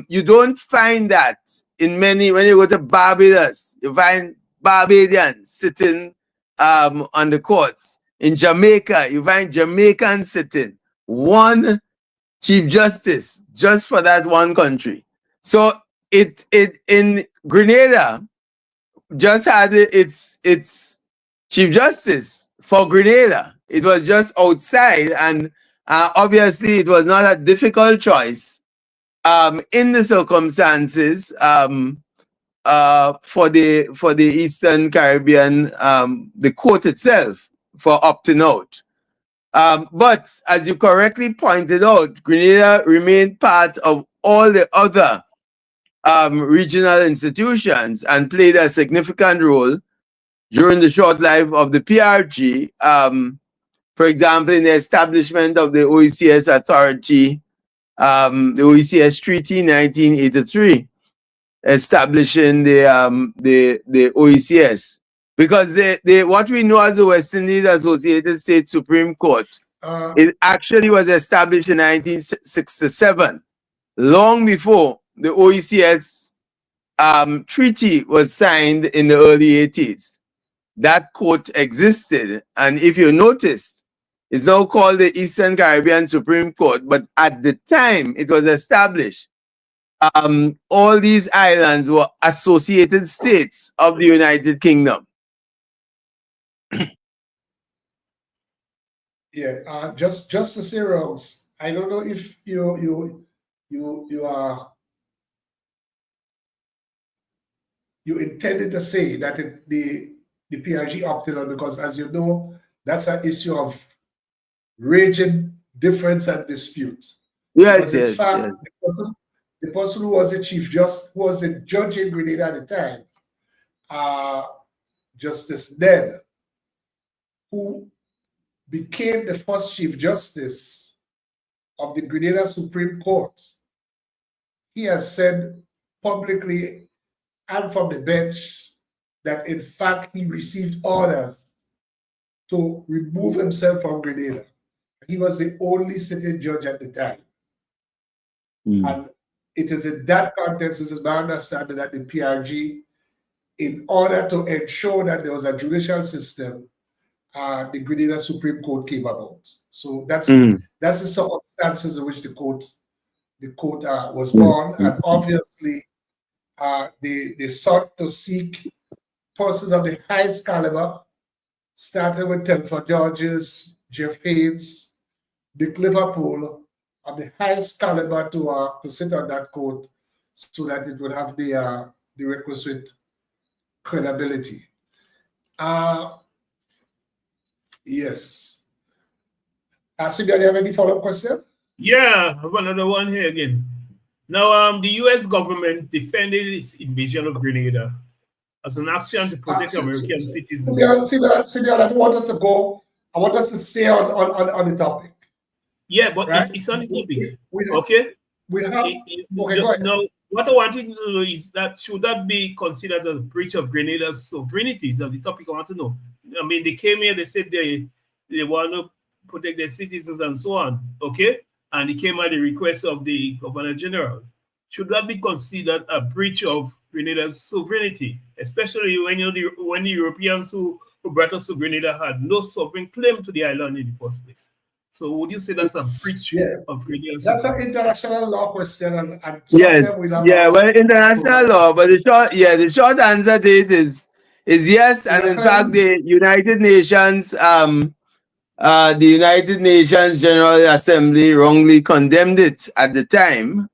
You don't find that in many, when you go to Barbados, you find Barbadians sitting on the courts. In Jamaica, you find Jamaicans sitting. One Chief Justice just for that one country. So it in Grenada just had its Chief Justice for Grenada. It was just outside, and obviously it was not a difficult choice in the circumstances for the Eastern Caribbean, the court itself for opting out. But as you correctly pointed out, Grenada remained part of all the other regional institutions and played a significant role during the short life of the PRG. For example, in the establishment of the OECS Authority, the OECS Treaty 1983, establishing the OECS. Because what we know as the West Indies Associated States Supreme Court, it actually was established in 1967, long before the OECS treaty was signed in the early 80s. That court existed, and if you notice, it's now called the Eastern Caribbean Supreme Court, but at the time it was established, all these islands were associated states of the United Kingdom. Yeah, just to say, Ruggles, I don't know if you intended to say that the PRG opted out, because as you know, that's an issue of raging difference and dispute. Yes, in fact, the person who was the chief just who was the judge in Grenada at the time, Justice Ned, who became the first Chief Justice of the Grenada Supreme Court, he has said publicly and from the bench that in fact he received orders to remove himself from Grenada. He was the only sitting judge at the time. And it is in that context, this is my understanding, that the PRG, in order to ensure that there was a judicial system, the Grenada Supreme Court came about. So that's the circumstances in which the court was born, and obviously they sought to seek persons of the highest caliber, starting with Telford Georges, Jeff Haynes, Dick Liverpool, of the highest caliber to sit on that court, so that it would have the requisite credibility. Yes. Simeon, do you have any follow-up question? Yeah, I have another one here again. Now, the U.S. government defended its invasion of Grenada as an action to protect American citizens. Simeon, I don't want us to go. I want us to stay on the topic. Yeah, but right? it's on the topic. Okay. No, what I wanted to know is that should that be considered as a breach of Grenada's sovereignty? Is the topic I want to know. I mean, they came here, they said they want to protect their citizens and so on, okay? And it came at the request of the Governor General. Should that be considered a breach of Grenada's sovereignty, especially when the Europeans who brought us to Grenada had no sovereign claim to the island in the first place? So would you say that's a breach of Grenada's That's sovereignty? an international law question, and yes, well, international law, but the short answer to it is yes, and in fact, the United Nations, General Assembly wrongly condemned it at the time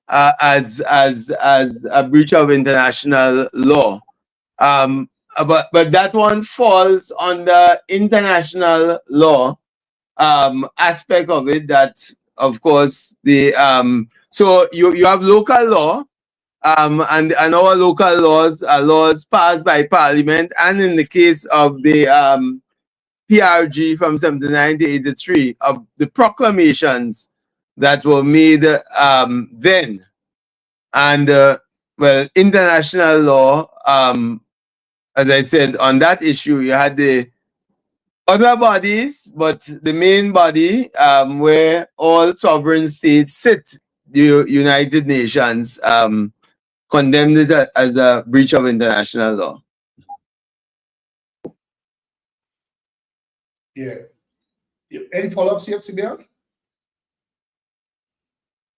as a breach of international law. But that one falls under international law aspect of it. That, of course, so you have local law. And our local laws are laws passed by Parliament, and in the case of the PRG from 79 to 83, of the proclamations that were made then. And, well, international law, as I said, on that issue, you had the other bodies, but the main body where all sovereign states sit, the United Nations, condemned it as a breach of international law. Yeah. Any follow-ups here, Simeon?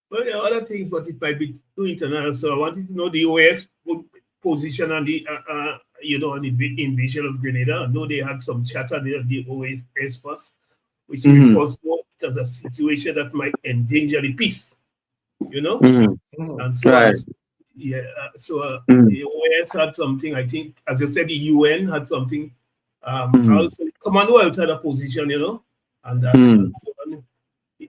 Well, there are other things, but it might be too international. So I wanted to know the US position on the, on the invasion of Grenada. I know they had some chatter there, the OAS first, which refers to it as a situation that might endanger the peace, and so Right. on. Yeah, the OAS had something, I think, as you said, the UN had something. Also, the Commonwealth had a position, and that, and so on.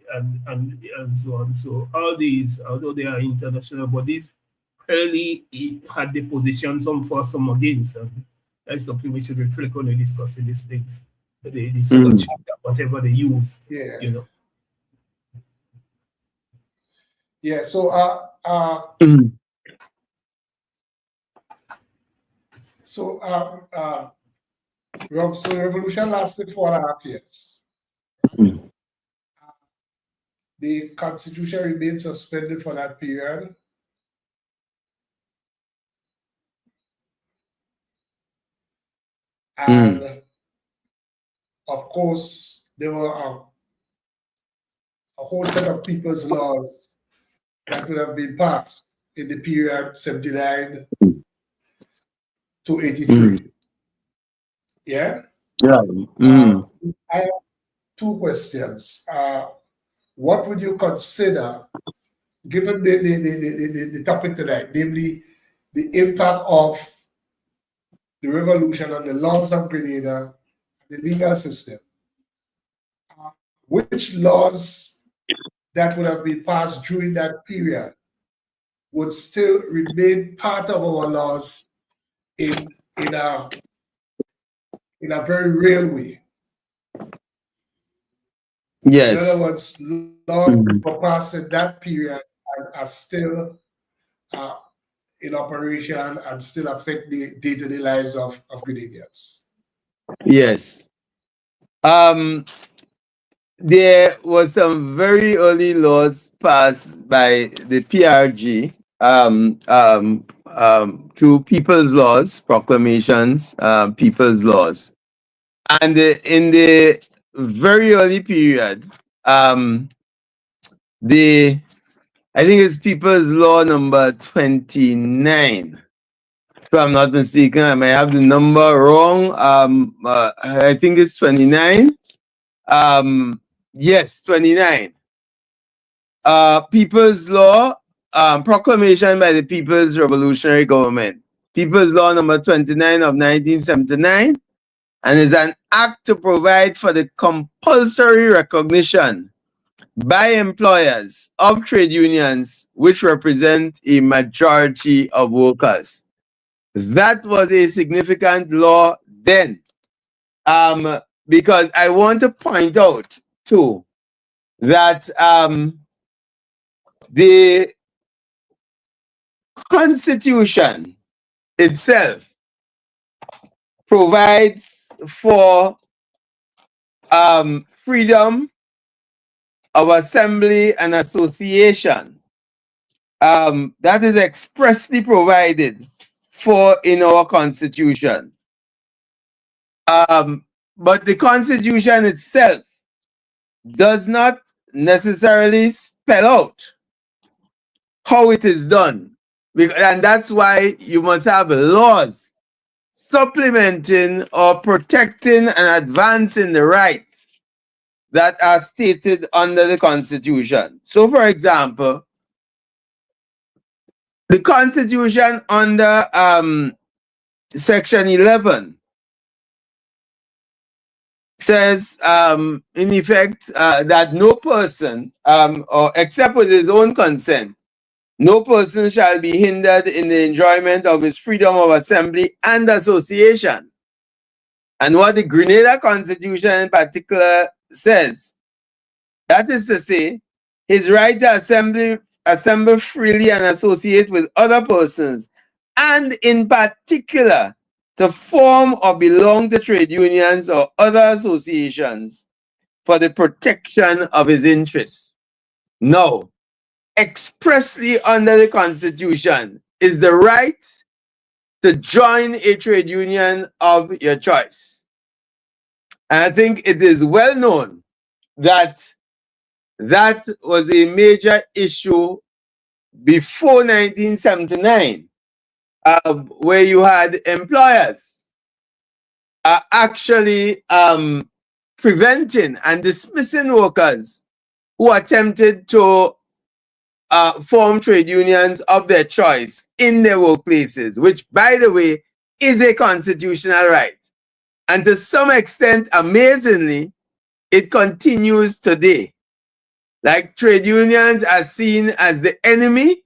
And so on. So all these, although they are international bodies, clearly had the position some for, some against. And that's something we should reflect on when discussing these things. The sort of chapter, whatever they use. Yeah. Yeah. So so the revolution lasted 4.5 years. The constitution remained suspended for that period. And of course, there were a whole set of people's laws that would have been passed in the period 79 to 83. Yeah? Yeah. I have two questions. What would you consider, given the topic tonight, namely the impact of the revolution on the laws of Grenada, the legal system? Which laws that would have been passed during that period would still remain part of our laws in a very real way? Yes. In other words, laws that were passed in that period are still in operation and still affect the day-to-day lives of Grenadians. Yes. There was some very early laws passed by the PRG through people's laws, proclamations, people's laws. And in the very early period, I think it's People's Law number 29. If I'm not mistaken, I may have the number wrong. I think it's 29. Yes, 29. People's Law, proclamation by the People's Revolutionary Government. People's Law number 29 of 1979, and is an act to provide for the compulsory recognition by employers of trade unions which represent a majority of workers. That was a significant law then. Because I want to point out too that the Constitution itself provides for freedom of assembly and association. That is expressly provided for in our Constitution. But the Constitution itself does not necessarily spell out how it is done. And that's why you must have laws supplementing or protecting and advancing the rights that are stated under the Constitution. So, for example, the Constitution under Section 11 says, in effect, that no person, or except with his own consent, no person shall be hindered in the enjoyment of his freedom of assembly and association. And what the Grenada Constitution in particular says, that is to say, his right to assemble freely and associate with other persons, and in particular, to form or belong to trade unions or other associations for the protection of his interests. No, expressly under the Constitution is the right to join a trade union of your choice. And I think it is well known that that was a major issue before 1979, where you had employers actually preventing and dismissing workers who attempted to form trade unions of their choice in their workplaces, which, by the way, is a constitutional right. And to some extent, amazingly, it continues today. Like trade unions are seen as the enemy,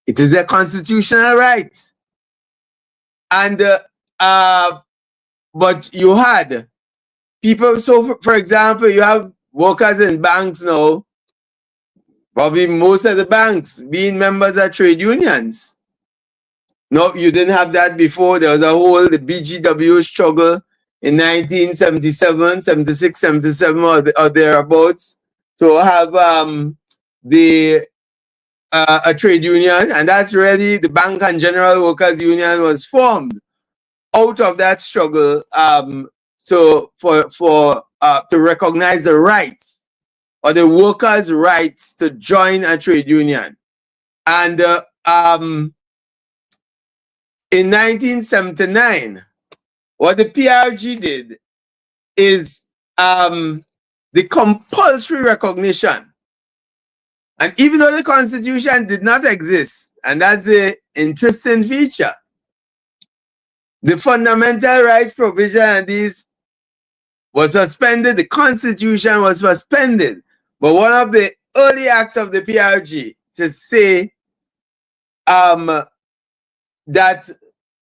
it is a constitutional right. And but you had people, so for example, you have workers in banks now, probably most of the banks being members of trade unions. No, you didn't have that before. There was the BGW struggle in 1977, 76, 77 or thereabouts to have a trade union, and that's really the Bank and General Workers Union was formed out of that struggle to recognize the rights or the workers' rights to join a trade union. And in 1979, what the PRG did is the compulsory recognition. And even though the Constitution did not exist, and that's the interesting feature, the fundamental rights provision and these was suspended, the Constitution was suspended. But one of the early acts of the PRG to say that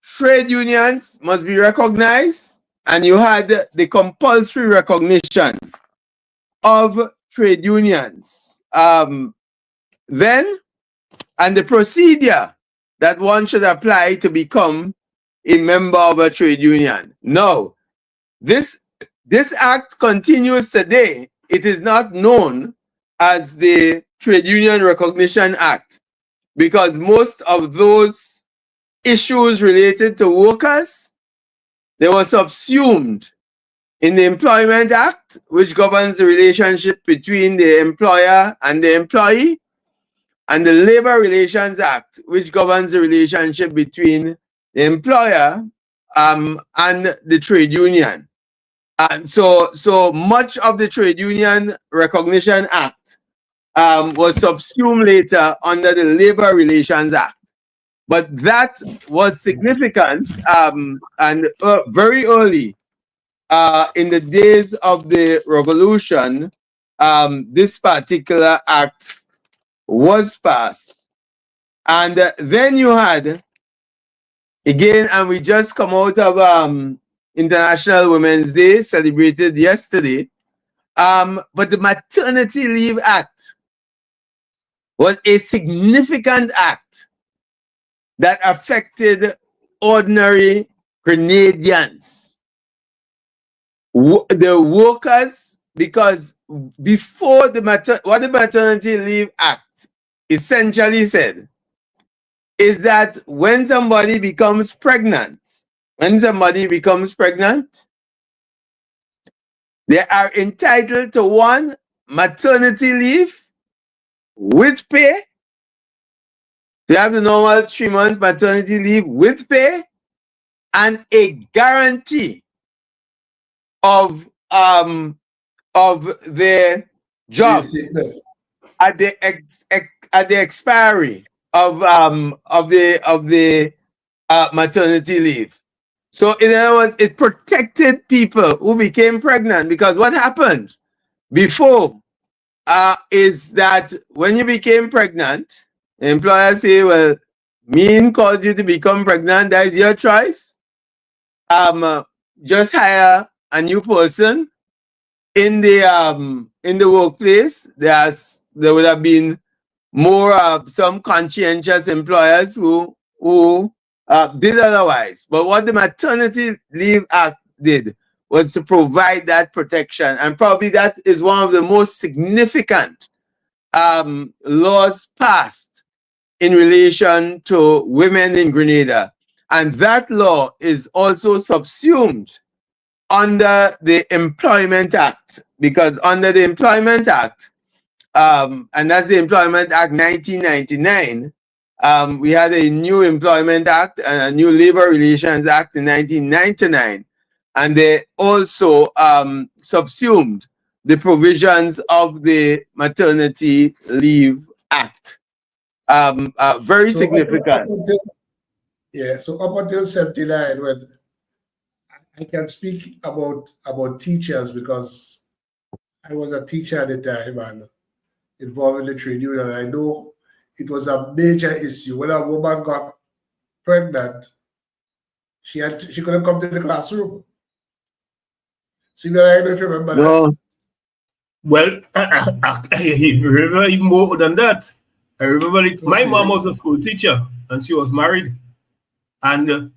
trade unions must be recognized, and you had the compulsory recognition of trade unions. Then, and the procedure that one should apply to become a member of a trade union. No, this act continues today. It is not known as the Trade Union Recognition Act because most of those issues related to workers, they were subsumed in the Employment Act, which governs the relationship between the employer and the employee, and the Labor Relations Act, which governs the relationship between the employer and the trade union. And so much of the Trade Union Recognition Act was subsumed later under the Labor Relations Act. But that was significant and very early in the days of the revolution, this particular act was passed. And then you had, again, and we just come out of International Women's Day, celebrated yesterday, but the Maternity Leave Act was a significant act that affected ordinary Grenadians. The workers, because before what the Maternity Leave Act essentially said is that when somebody becomes pregnant, they are entitled to one, maternity leave with pay. They have the normal 3 months maternity leave with pay and a guarantee of their job at the expiry of the maternity leave. So in other words, it protected people who became pregnant, because what happened before is that when you became pregnant, the employer say, well, mean caused you to become pregnant, that is your choice. Just hire a new person in the workplace. There would have been more some conscientious employers who did otherwise. But what the Maternity Leave Act did was to provide that protection. And probably that is one of the most significant laws passed in relation to women in Grenada. And that law is also subsumed under the Employment Act, because under the Employment Act, and that's the Employment Act 1999, we had a new Employment Act and a new Labor Relations Act in 1999, and they also subsumed the provisions of the Maternity Leave Act. Very significant. So up until 79, when I can speak about teachers, because I was a teacher at the time and involved in the trade union, and I know it was a major issue. When a woman got pregnant, she couldn't come to the classroom. Simeon, I don't know if you remember that. Well, I remember even more than that. I remember it. My mom was a school teacher, and she was married, and they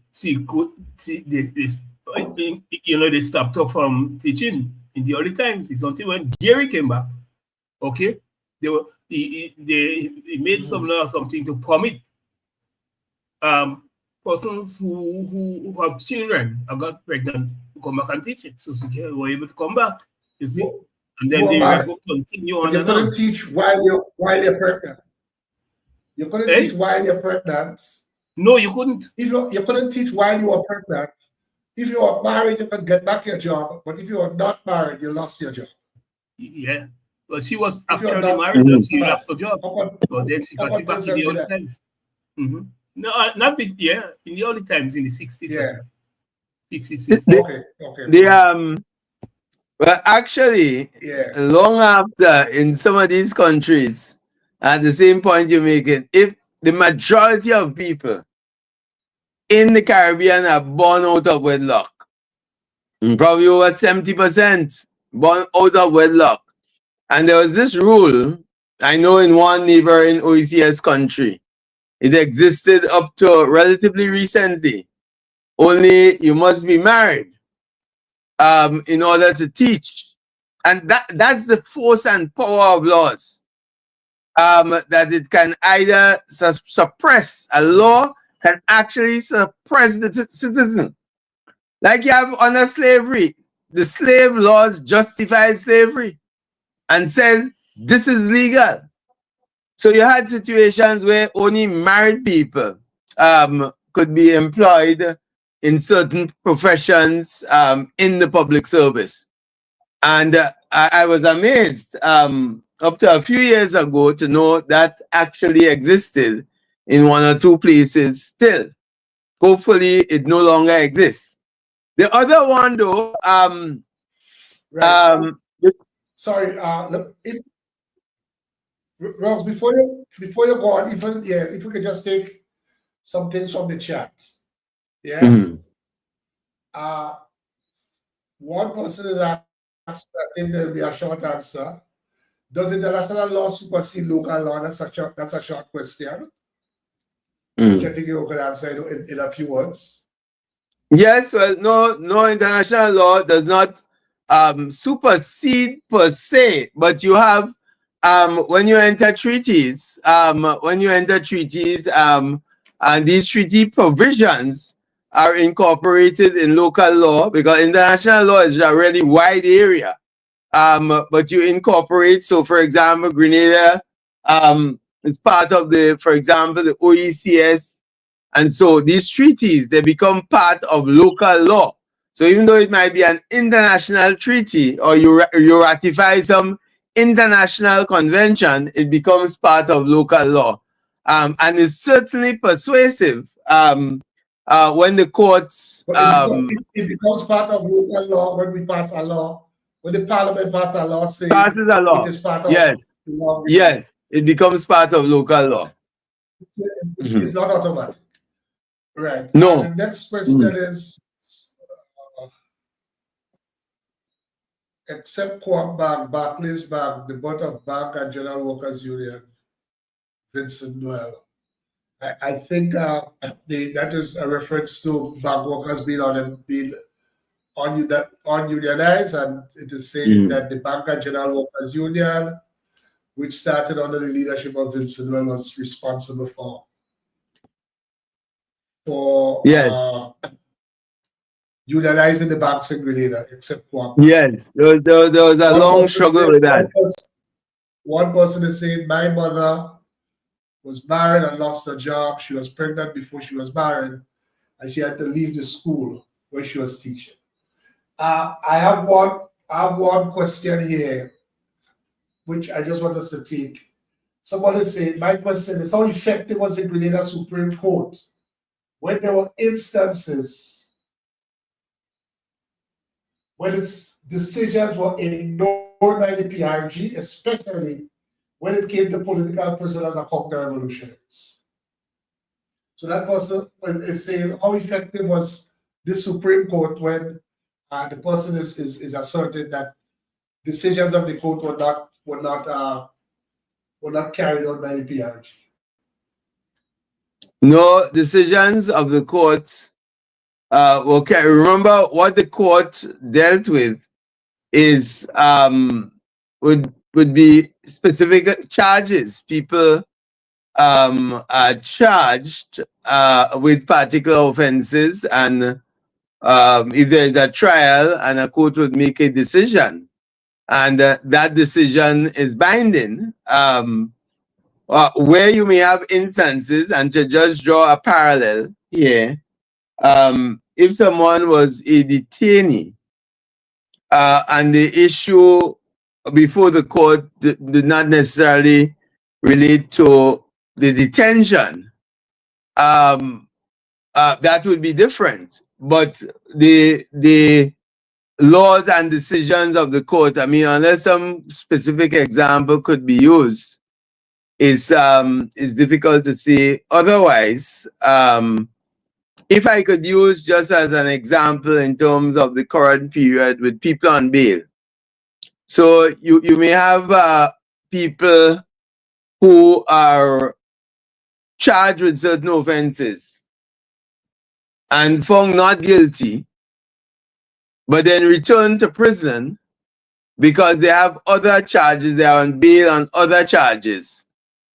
stopped her from teaching in the early times. It's until when Gary came back, okay, they made something to permit persons who have children and got pregnant to come back and teach it. So they were able to come back, you see. And then they will continue on. You couldn't teach while you're pregnant. You couldn't teach while you're pregnant. No, you couldn't. If you couldn't teach while you were pregnant. If you were married, you could get back your job. But if you were not married, you lost your job. Yeah. But she was actually married and she lost her job. But then she got it back in the early times. Mm-hmm. No, not big, yeah. In the early times, in the 60s. Yeah. 50s, 60s. Okay. Well, actually, long after, in some of these countries, at the same point you're making, if the majority of people in the Caribbean are born out of wedlock, probably over 70% born out of wedlock. And there was this rule, I know in one neighboring OECS country, it existed up to relatively recently. Only you must be married in order to teach. And that's the force and power of laws. That it can either suppress, a law can actually suppress the citizen. Like you have under slavery, the slave laws justified slavery and said this is legal. So you had situations where only married people could be employed in certain professions in the public service. And I was amazed up to a few years ago to know that actually existed in one or two places still. Hopefully it no longer exists. The other one though, sorry, Ross, before you go on, if we could just take some things from the chat. Yeah. Mm-hmm. One person is asked, I think there'll be a short answer. Does international law supersede local law? That's a short question. Which I think you could answer in a few words. Yes, well, no international law does not supersede per se, but you have when you enter treaties, and these treaty provisions are incorporated in local law, because international law is a really wide area. But you incorporate, so for example, Grenada is part of for example, the OECS. And so these treaties, they become part of local law. So even though it might be an international treaty or you ratify some international convention, it becomes part of local law. And it's certainly persuasive when the courts... it becomes part of local law when we pass a law. When the parliament passes a law, it is part of law. Yes, it becomes part of local law. It's not automatic. Right. No. And the next question is, except Co-op Bank, Barclays Bank, the Board of Bank and General Workers Union, Vincent Noel. I think that is a reference to bank workers being ununionized, and it is saying that the Banker General Workers Union, which started under the leadership of Vincent Well, was responsible for Yes, unionizing the banks in Grenada, except one. yes. There was a long struggle with that. One person is saying, my mother was married and lost her job. She was pregnant before she was married, and she had to leave the school where she was teaching. I have one question here, which I just want us to take. Somebody said, my question is, how effective was the Grenada Supreme Court when there were instances when its decisions were ignored by the PRG, especially when it came to political prisoners and counter-revolutionaries? So that person is saying, how effective was the Supreme Court when the person is asserting that decisions of the court were not carried out by the PRG? No, decisions of the court okay. Remember what the court dealt with is would be specific charges. People are charged with particular offenses, and if there is a trial, and a court would make a decision, and that decision is binding. Where you may have instances, and to just draw a parallel here, if someone was a detainee and the issue before the court did not necessarily relate to the detention, that would be different. But the laws and decisions of the court, I mean, unless some specific example could be used, it's difficult to say otherwise. If I could use just as an example in terms of the current period with people on bail. So you may have people who are charged with certain offenses and found not guilty, but then returned to prison because they have other charges, they are on bail on other charges.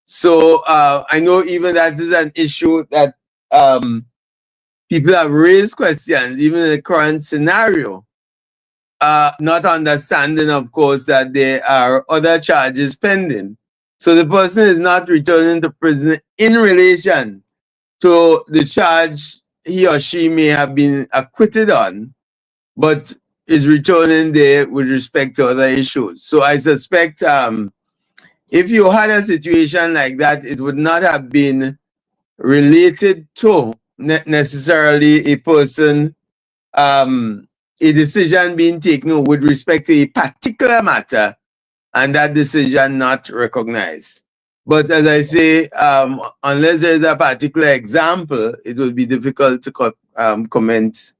So I know even that is an issue that people have raised questions, even in the current scenario, not understanding, of course, that there are other charges pending. So the person is not returning to prison in relation to the charge he or she may have been acquitted on, but is returning there with respect to other issues. So I suspect if you had a situation like that, it would not have been related to necessarily a person, a decision being taken with respect to a particular matter, and that decision not recognized. But as I say, unless there is a particular example, it will be difficult to comment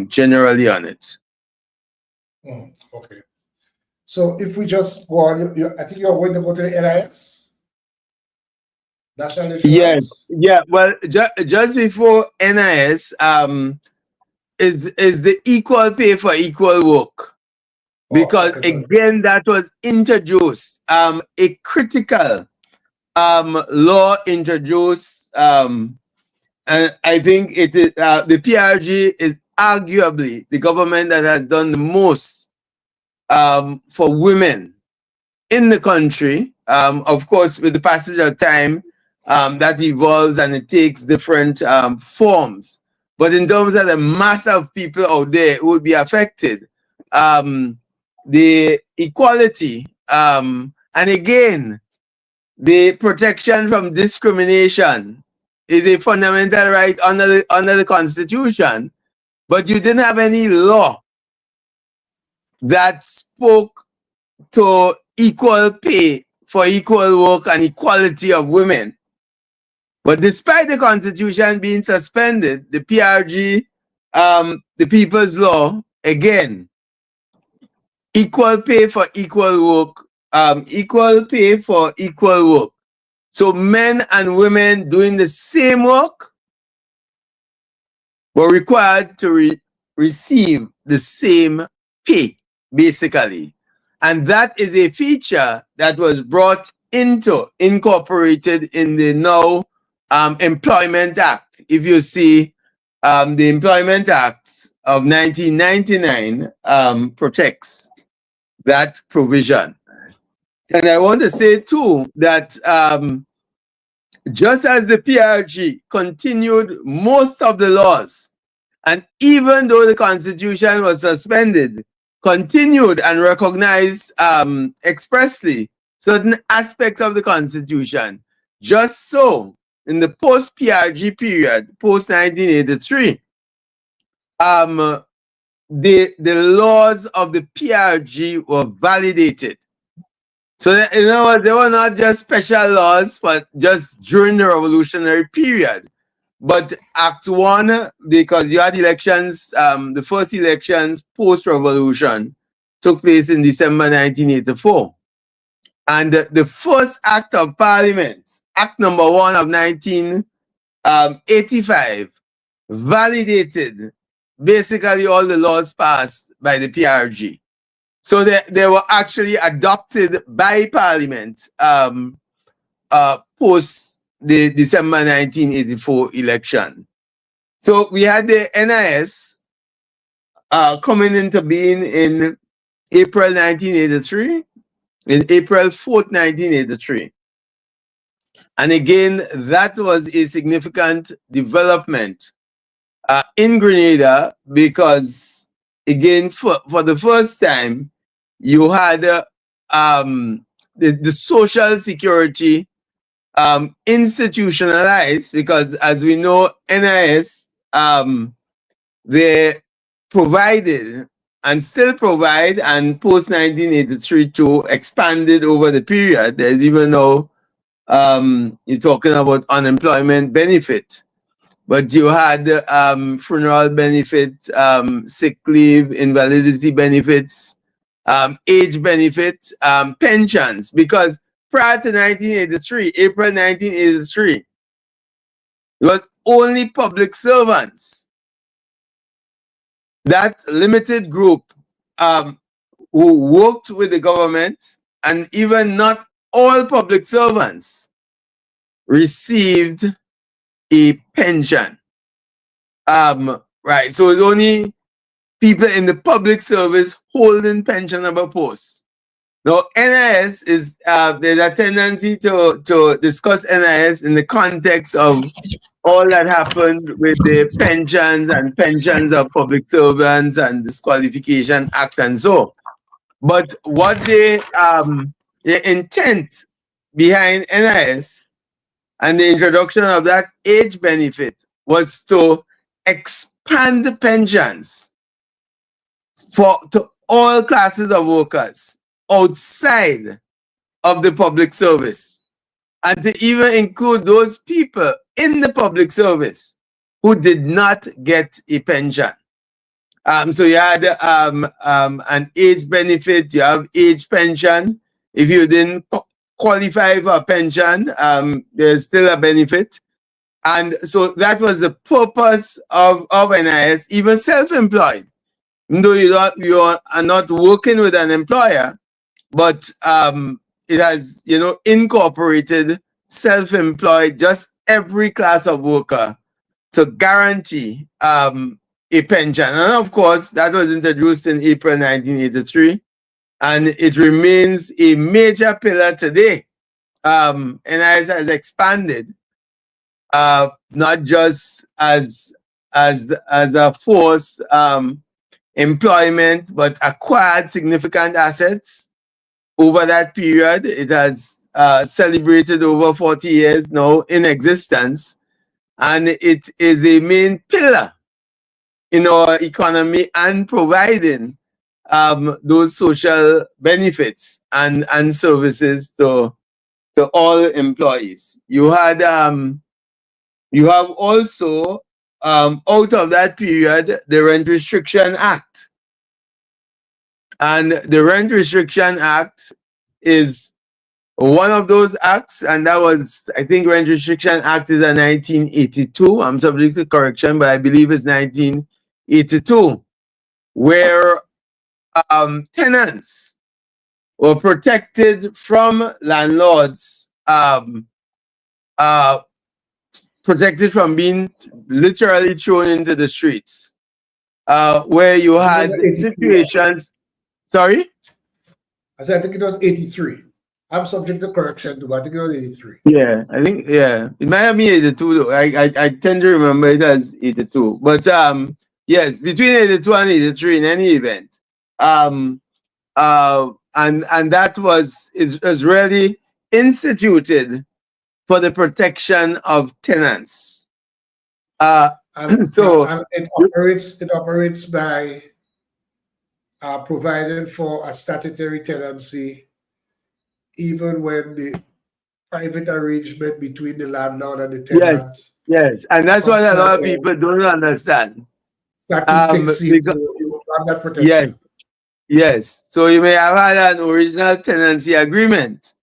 generally on it. Okay. So if we just go on, I think you're going to go to the NIS? National Insurance? Yeah. Well, just before NIS, is the equal pay for equal work. Because again, that was introduced, a critical law introduced, and I think it is the PRG is arguably the government that has done the most for women in the country. Of course, with the passage of time, that evolves and it takes different forms. But in terms of the mass of people out there who would be affected, the equality, and again, the protection from discrimination is a fundamental right under the Constitution, but you didn't have any law that spoke to equal pay for equal work and equality of women. But despite the Constitution being suspended, the PRG, the People's Law, again, equal pay for equal work, equal pay for equal work. So men and women doing the same work were required to receive the same pay, basically. And that is a feature that was incorporated in the now Employment Act. If you see, the Employment Act of 1999 protects that provision. And I want to say too that just as the PRG continued most of the laws, and even though the Constitution was suspended, continued and recognized expressly certain aspects of the Constitution. Just so, in the post-PRG period, post-1983, the laws of the PRG were validated. So, in other words, they were not just special laws, but just during the revolutionary period. But Act 1, because you had elections, the first elections post-revolution took place in December 1984. And the first Act of Parliament, Act number 1 of 1985, validated basically all the laws passed by the PRG. So they were actually adopted by Parliament post the December 1984 election. So we had the NIS coming into being in April 1983, in April 4th, 1983. And again, that was a significant development in Grenada because, again, for the first time, you had the social security institutionalized because, as we know, NIS, they provided and still provide, and post 1983 too, expanded over the period. There's even now, you're talking about unemployment benefit, but you had funeral benefit, sick leave, invalidity benefits, age benefit, pensions, because prior to 1983, April 1983, it was only public servants, that limited group who worked with the government, and even not all public servants received a pension. Right, so it's only people in the public service holding pensionable posts. Now, NIS is, there's a tendency to discuss NIS in the context of all that happened with the pensions and pensions of public servants and Disqualification Act and so. But what the intent behind NIS and the introduction of that age benefit was to expand the pensions to all classes of workers outside of the public service, and to even include those people in the public service who did not get a pension. So you had an age benefit, you have age pension. If you didn't qualify for a pension, there's still a benefit. And so that was the purpose of NIS, even self-employed. Even though you are not working with an employer, but it has, incorporated self-employed, just every class of worker, to guarantee a pension. And of course, that was introduced in April 1983, and it remains a major pillar today. NIS has expanded, not just as a force employment, but acquired significant assets over that period. It has celebrated over 40 years now in existence, and it is a main pillar in our economy and providing those social benefits and services to all employees. You had you have also out of that period the Rent Restriction Act. And the Rent Restriction Act is one of those acts, and that was, I think, Rent Restriction Act is a 1982. I'm subject to correction, but I believe it's 1982, where tenants were protected from landlords, protected from being literally thrown into the streets, where you had situations. Sorry? I said, I think it was 83. I'm subject to correction too, but I think it was 83. Yeah, I think, yeah. It might have been 82 though. I tend to remember it as 82. But yes, between 82 and 83 in any event. And that was really instituted for the protection of tenants. So it operates by providing for a statutory tenancy, even when the private arrangement between the landlord and the tenant. Yes, and that's what a lot of people don't understand. Because, you have that protection. Yes. So you may have had an original tenancy agreement,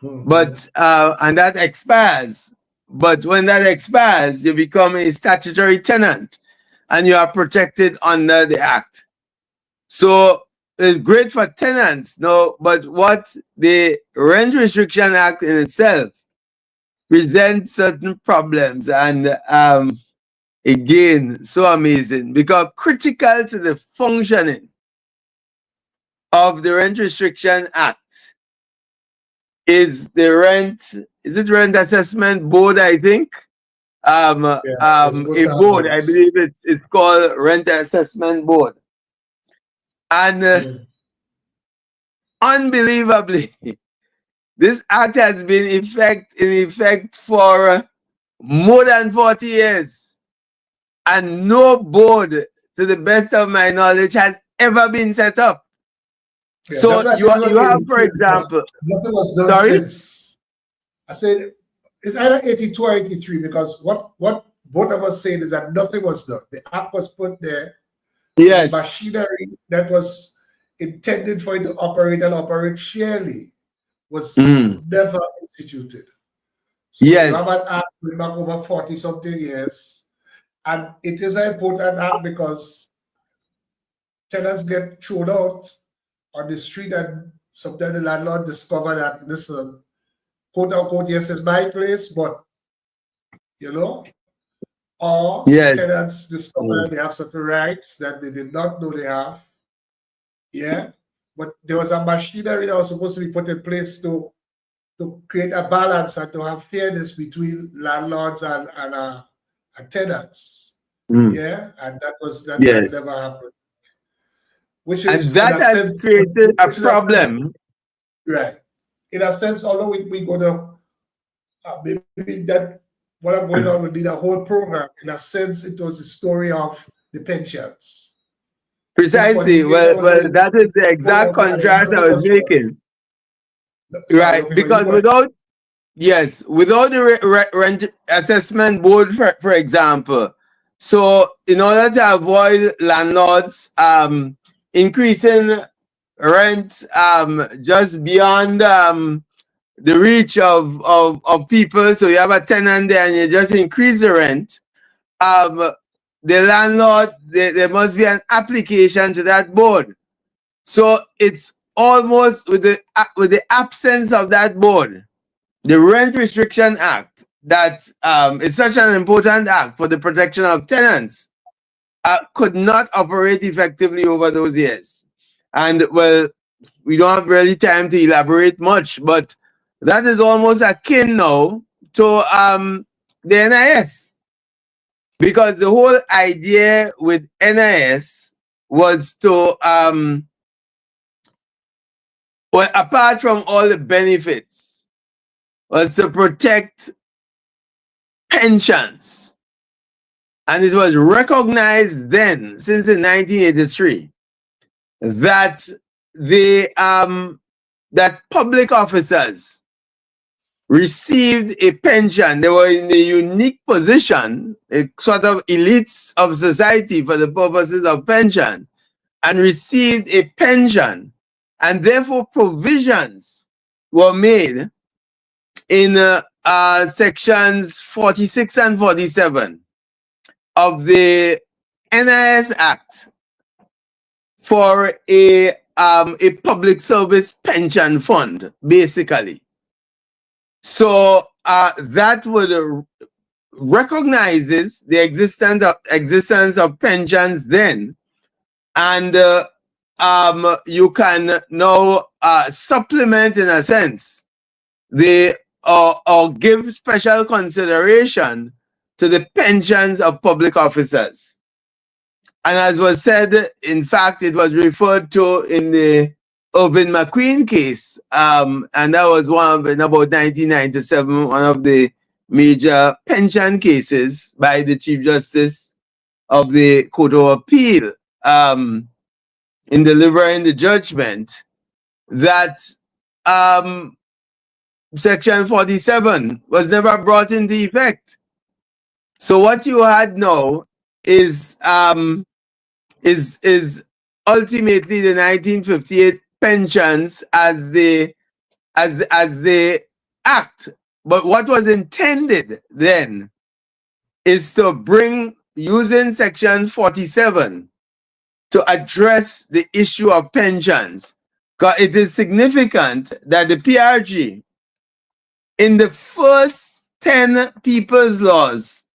but and that expires. But when that expires, you become a statutory tenant, and you are protected under the Act. So it's great for tenants, no. But what the Rent Restriction Act in itself presents certain problems, and again, so amazing, because critical to the functioning of the Rent Restriction Act is the Rent Assessment Board, I think. A board, I believe it's called Rent Assessment Board. And unbelievably, this act has been in effect for more than 40 years. And no board, to the best of my knowledge, has ever been set up. Yeah, so you have, for example, nothing was done since. I said it's either 82 or 83, because what both of us saying is that nothing was done. The act was put there. Yes. The machinery that was intended for it to operate and operate fairly was never instituted. So you have an act going back over 40-something years, and it is an important act because tenants get thrown out on the street, and sometimes the landlord discover that, listen, quote unquote, yes, it's my place, but or tenants discover they have certain rights that they did not know they have. Yeah. But there was a machinery that was supposed to be put in place to create a balance and to have fairness between landlords and tenants. Yeah. And that never happened. Which is, and that has created a problem. Right. In a sense, although we go to maybe that what I'm going on will need a whole program. In a sense, it was the story of the pensions. Precisely. Well, that is the exact contrast I was making. Right. Because without the Rent Assessment Board, for example, so in order to avoid landlords increasing rent just beyond the reach of people, so you have a tenant there and you just increase the rent, the landlord, there must be an application to that board. So it's almost with the absence of that board, the Rent Restriction Act, that is such an important act for the protection of tenants, could not operate effectively over those years. And well, we don't have really time to elaborate much, but that is almost akin now to the NIS. Because the whole idea with NIS was to, well, apart from all the benefits, was to protect pensions. And it was recognized then, since in 1983, that that public officers received a pension. They were in a unique position, a sort of elites of society for the purposes of pension, and received a pension, and therefore provisions were made in sections 46 and 47 of the NIS Act for a public service pension fund, basically. So that would recognizes the existence of pensions then, and you can now supplement, in a sense, the or give special consideration to the pensions of public officers. And as was said, in fact, it was referred to in the Irving McQueen case, and that was in about 1997, one of the major pension cases by the Chief Justice of the Court of Appeal, in delivering the judgment that Section 47 was never brought into effect. So what you had now is ultimately the 1958 pensions as the act. But what was intended then is to bring, using Section 47 to address the issue of pensions. Because it is significant that the PRG, in the first 10 people's laws,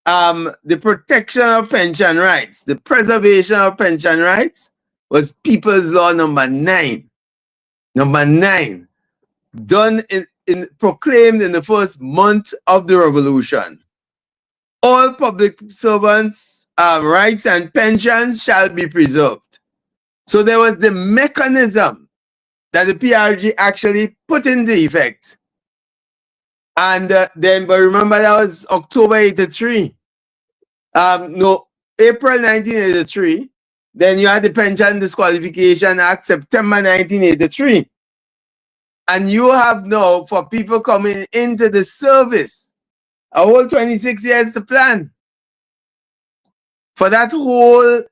the protection of pension rights, the preservation of pension rights, was People's Law number 9. Number 9, done proclaimed in the first month of the revolution. All public servants' rights and pensions shall be preserved. So there was the mechanism that the PRG actually put into effect. And then, but remember, that was October 83. No, April 1983. Then you had the Pension Disqualification Act, September 1983. And you have now, for people coming into the service, a whole 26 years to plan. For that whole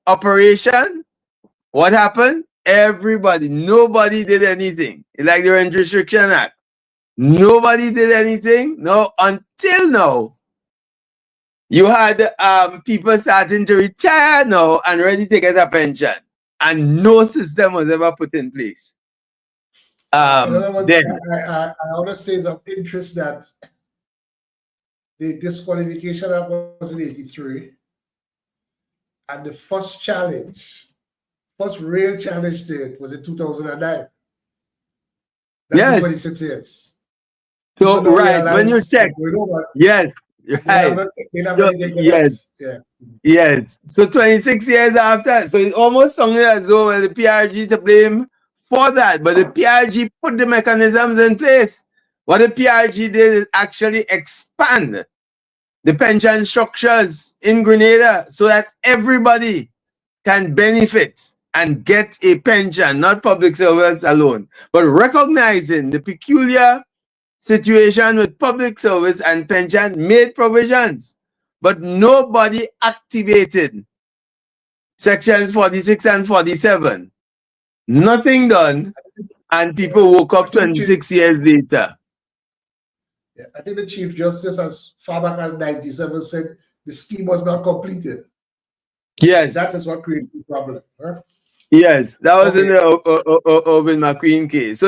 operation, what happened? Everybody, nobody did anything. It's like the Rent Restriction Act. Nobody did anything. No, until now. You had people starting to retire now and ready to get a pension. And no system was ever put in place. I want to say it's of interest that the disqualification act was in 83. And the first real challenge to it was in 2009. That's yes. 26 years. So, right, when you check, yes, right. Yes. Yeah. Yes. So 26 years after, so it almost sounded as though the PRG to blame for that, but the PRG put the mechanisms in place. What the PRG did is actually expand the pension structures in Grenada so that everybody can benefit and get a pension, not public servants alone, but recognizing the peculiar situation with public service and pension, made provisions, but nobody activated sections 46 and 47. Nothing done, and people woke up 26 years later. Yeah, I think the Chief Justice, as far back as 97, said the scheme was not completed. Yes. That is what created the problem. Huh? Yes, that was in the Irving McQueen case. So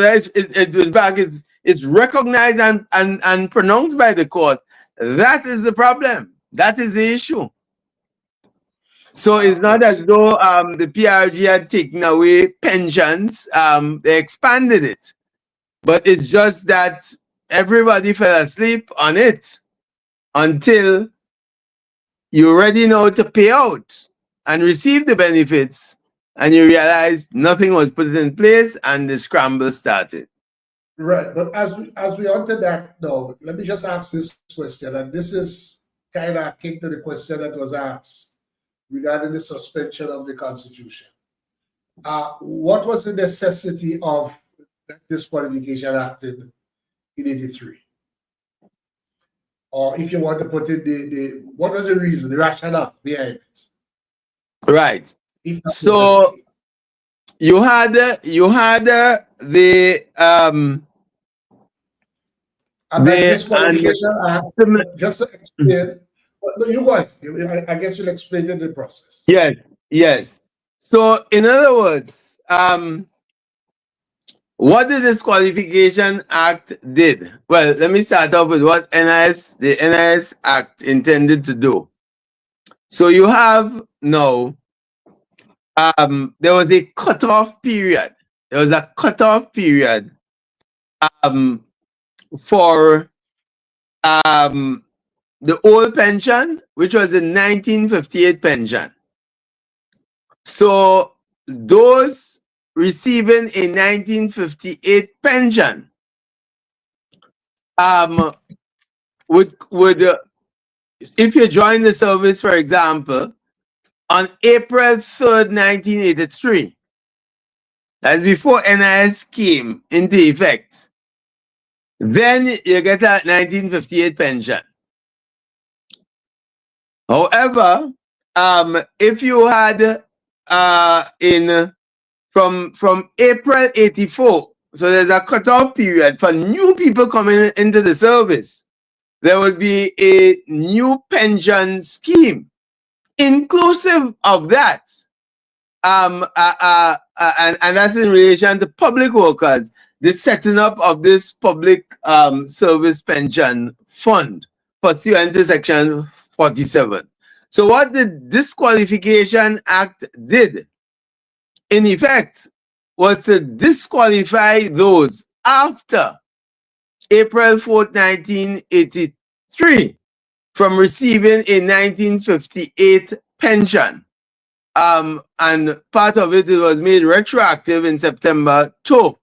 it's recognized and pronounced by the court. That is the problem. That is the issue. So it's not as though the PRG had taken away pensions. They expanded it. But it's just that everybody fell asleep on it until you're ready now to pay out and receive the benefits. And you realize nothing was put in place and the scramble started. Right, but as we onto that now, let me just ask this question, and this is kind of akin to the question that was asked regarding the suspension of the Constitution. What was the necessity of that disqualification act in 83? Or if you want to put it, what was the reason, the rationale behind it? Right. So you had And by the disqualification, I have just to explain. No, you go ahead. I guess you'll explain in the process. Yes, yes. So, in other words, what the Disqualification Act did. Well, let me start off with what the NIS Act intended to do. So you have now, there was a cutoff period. There was a cutoff period for the old pension, which was the 1958 pension. So those receiving a 1958 pension would if you join the service, for example, on April 3rd, 1983, that's before NIS came into effect, then you get a 1958 pension. However, if you had from April 84, so there's a cutoff period for new people coming into the service, there will be a new pension scheme inclusive of that. And that's in relation to public workers, the setting up of this public service pension fund pursuant to Section 47. So what the Disqualification Act did, in effect, was to disqualify those after April 4th, 1983 from receiving a 1958 pension. And part of it was made retroactive in September to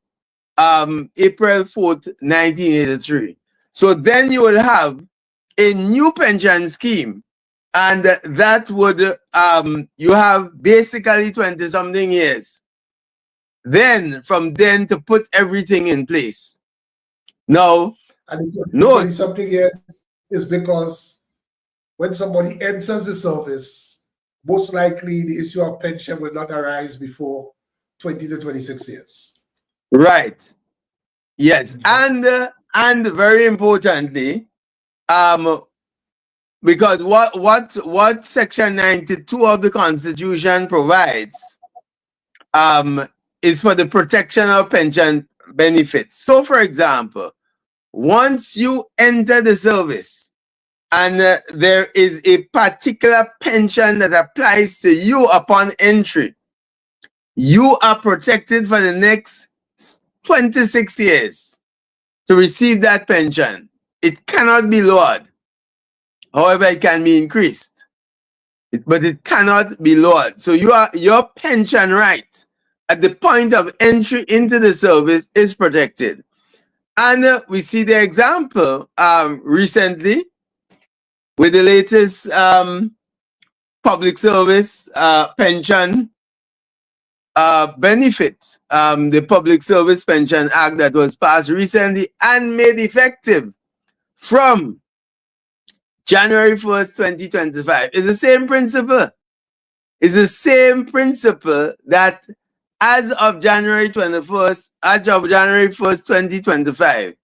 April 4th, 1983. So then you will have a new pension scheme, and that would, you have basically 20-something years. Then, from then to put everything in place. Now, and 20-something years is because when somebody enters the service, most likely the issue of pension will not arise before 20 to 26 years. Right. Yes. And very importantly, because what Section 92 of the Constitution provides is for the protection of pension benefits. So, for example, once you enter the service and there is a particular pension that applies to you upon entry, you are protected for the next 26 years to receive that pension. It cannot be lowered. However, it can be increased, but it cannot be lowered. So your pension right at the point of entry into the service is protected. And we see the example recently with the latest public service pension benefits, the Public Service Pension Act that was passed recently and made effective from January 1st, 2025. It's the same principle. It's the same principle that as of January 1st, 2025,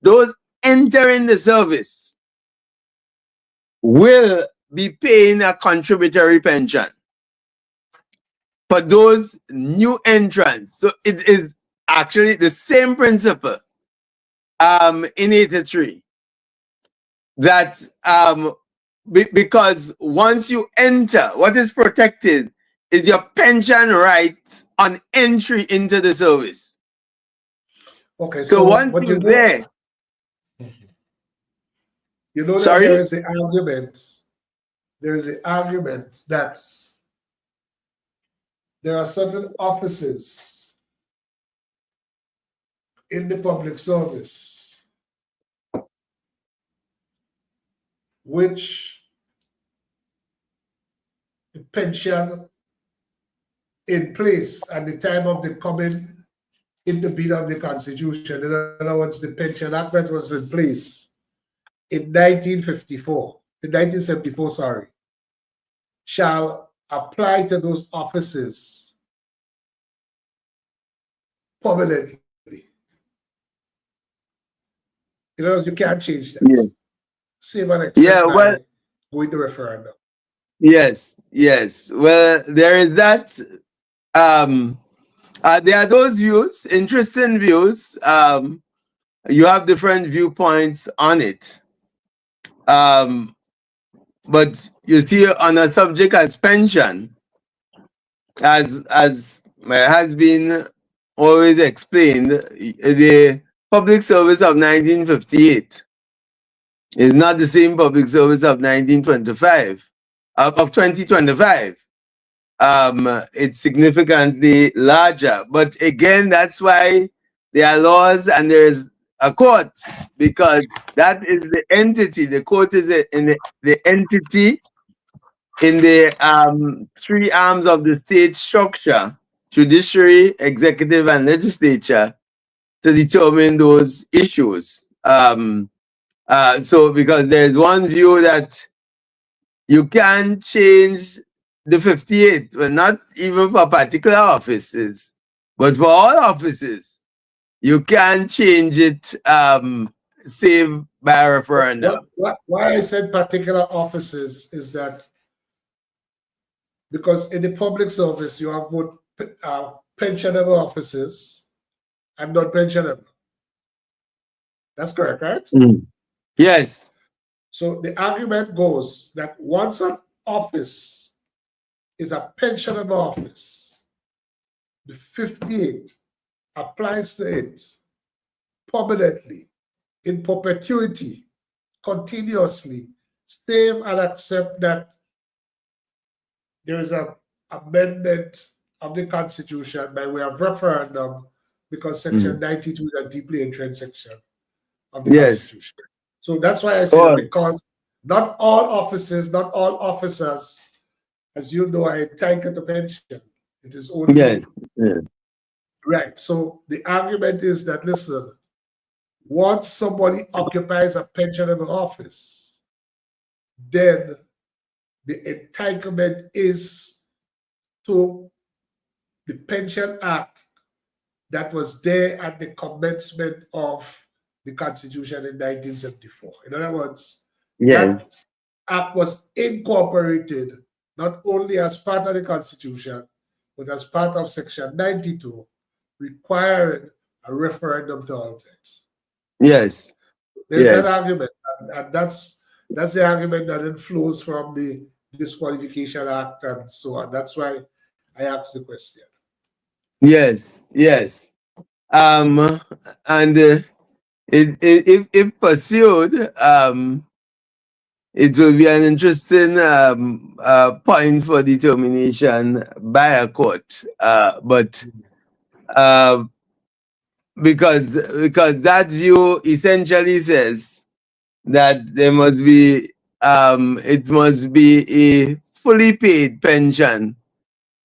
those entering the service will be paying a contributory pension for those new entrants. So it is actually the same principle in 83. That because once you enter, what is protected is your pension right on entry into the service. Okay, so once you're there, you know that sorry? there is an argument that there are certain offices in the public service which the pension in place at the time of the coming into being of the Constitution. In other words, the Pension Act that was in place in 1974, sorry, shall apply to those offices permanently. In other words, you can't change that. Yeah. Save and Yeah, accept well, by going to referendum. yes, yes. Well, there is that. There are those views, interesting views. You have different viewpoints on it. But you see, on a subject as pension, as has been always explained, the public service of 1958 is not the same public service of 1925, of 2025. It's significantly larger. But again, that's why there are laws and there's a court, because that is the entity. The court is the entity in the three arms of the state structure: judiciary, executive, and legislature, to determine those issues. So because there's one view that you can change the 58, well, not even for particular offices, but for all offices, you can change it, save by a referendum. Why I said particular offices is that because in the public service, you have both pensionable offices and non-pensionable. That's correct, right? Yes. So the argument goes that once an office is a pensionable office, the 58 applies to it permanently, in perpetuity, continuously, save and accept that there is an amendment of the Constitution by way of referendum, because Section 92 is a deeply entrenched section of the Constitution. So that's why I say because not all offices, not all officers, as you know, are entitled to pension. It is only right. So the argument is that, listen, once somebody occupies a pensionable office, then the entitlement is to the Pension Act that was there at the commencement of the Constitution in 1974. In other words, that act was incorporated not only as part of the Constitution, but as part of Section 92, requiring a referendum to alter it. Yes. There's that argument, and that's the argument that it flows from the Disqualification Act and so on. That's why I asked the question. Yes, yes. And if pursued, it will be an interesting point for determination by a court. But because that view essentially says that there must be it must be a fully paid pension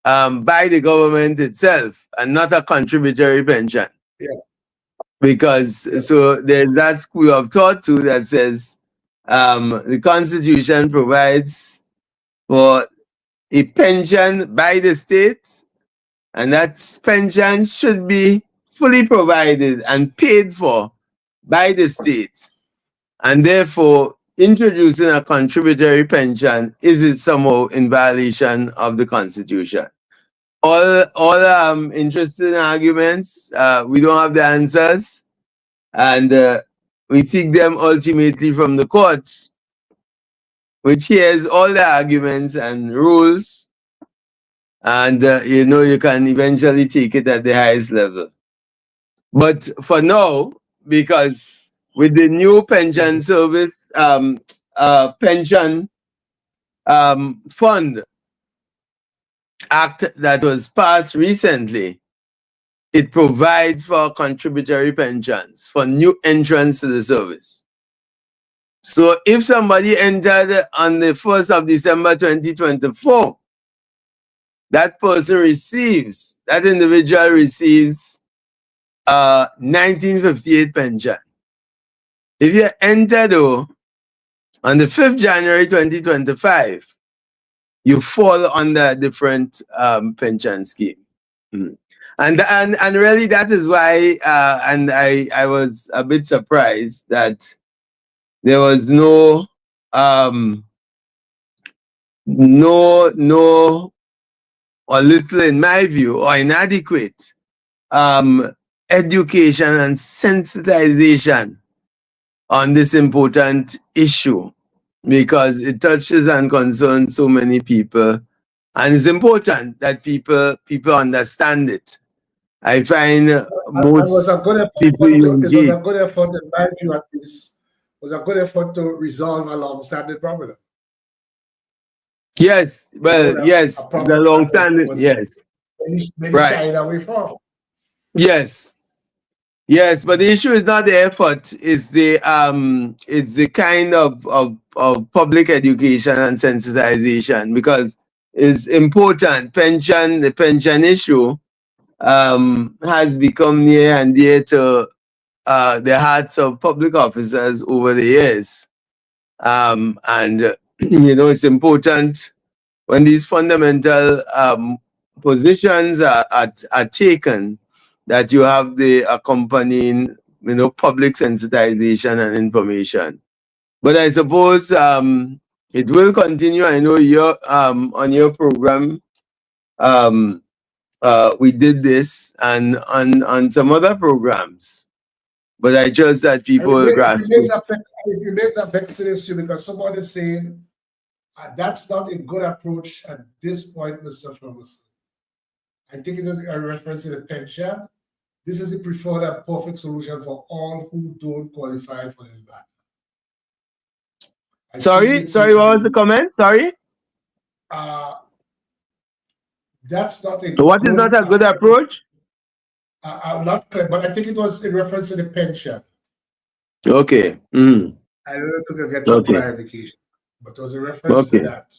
by the government itself and not a contributory pension. Yeah. Because so there's that school of thought too that says the Constitution provides for a pension by the state, and that pension should be fully provided and paid for by the state. And therefore, introducing a contributory pension is somehow in violation of the Constitution. All interesting arguments. We don't have the answers, and we seek them ultimately from the court, which hears all the arguments and rules, and you can eventually take it at the highest level. But for now, because with the new pension service pension fund act that was passed recently, it provides for contributory pensions for new entrants to the service. So if somebody entered on the 1st of December 2024, that individual receives 1958 pension. If you enter though on the 5th January 2025, you fall under a different pension scheme. And really that is why and I was a bit surprised that there was no or little, in my view, or inadequate education and sensitization on this important issue, because it touches and concerns so many people, and it's important that people understand it. I find most people it was a good effort, in my view at least, was a good effort to resolve a long-standing problem. Yes, well, yes, the long-standing, yes, many right, shied away from. yes, yes, but the issue is not the effort; it's the kind of public education and sensitization, because it's important. The pension issue has become near and dear to the hearts of public officers over the years, and it's important when these fundamental positions are taken, that you have the accompanying, public sensitization and information. But I suppose it will continue. I know you're on your program. We did this and on some other programs, but I trust that people will grasp it. It remains a vexing issue, because somebody is saying that's not a good approach at this point, Mr. Ferguson. I think it is a reference to the pension. This is the preferred and perfect solution for all who don't qualify for the matter. Sorry, what was the comment? Sorry? That's not a What is not a good approach? I'm not clear, but I think it was in reference to the pension. Okay. I don't know if we can get some clarification, but it was a reference to that.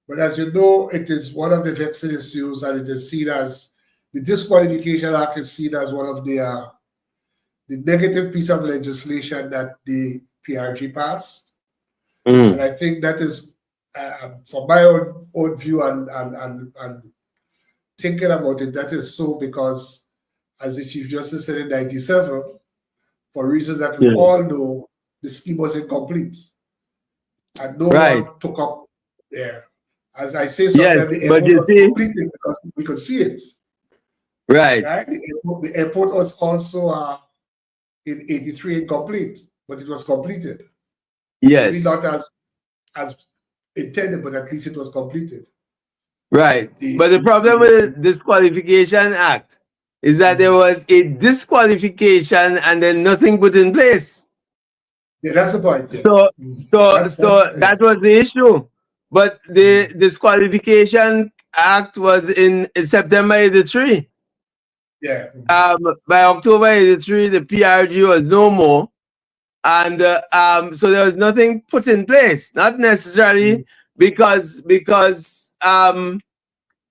But as you know, it is one of the vexing issues, and it is seen as the Disqualification Act is seen as one of the negative piece of legislation that the PRG passed. And I think that is, from my own view and thinking about it, that is so because, as the Chief Justice said in 1997, for reasons that we all know, the scheme was incomplete. And no one took up there. As I say, sometimes the airport was completed because we could see it. Right? The airport was also in 83 incomplete, but it was completed. Yes. Maybe not as intended, but at least it was completed. Right. But the problem with the Disqualification Act is that there was a disqualification and then nothing put in place. Yeah, that's the point. So that was the issue. But the Disqualification Act was in September 83. Yeah. By October 83, the PRG was no more. And so there was nothing put in place. Not necessarily because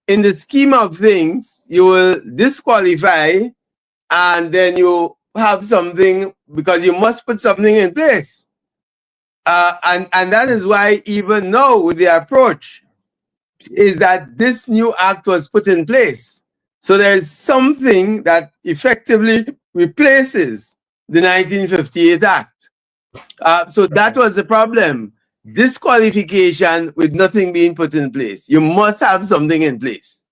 in the scheme of things, you will disqualify and then you have something, because you must put something in place. And that is why even now with the approach is that this new act was put in place. So there's something that effectively replaces the 1958 Act. So that was the problem. Disqualification with nothing being put in place. You must have something in place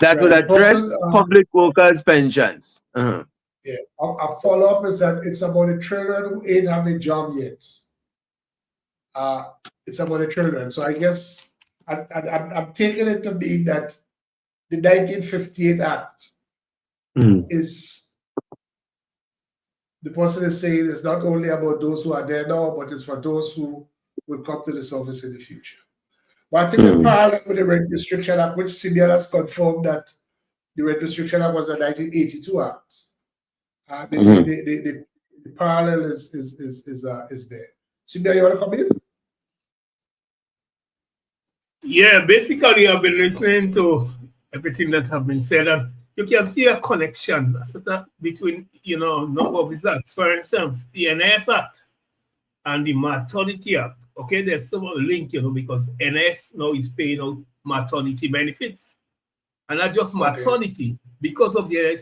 that would address public workers' pensions. Yeah. A follow-up is that it's about the children who ain't having a job yet. It's about the children. So I guess I'm taking it to mean that the 1958 Act is, the person is saying, it's not only about those who are there now, but it's for those who will come to the service in the future. But I think the parallel with the Rent Restriction Act, which Simeon has confirmed that the Rent Restriction Act was a 1982 Act. The parallel is there. Simeon, you want to come in? Yeah, basically, I've been listening to everything that have been said, and you can see a connection between, number of these acts. For instance, the NS Act and the Maternity Act. Okay, there's some link, because NS now is paying out maternity benefits. and not just maternity. Because of the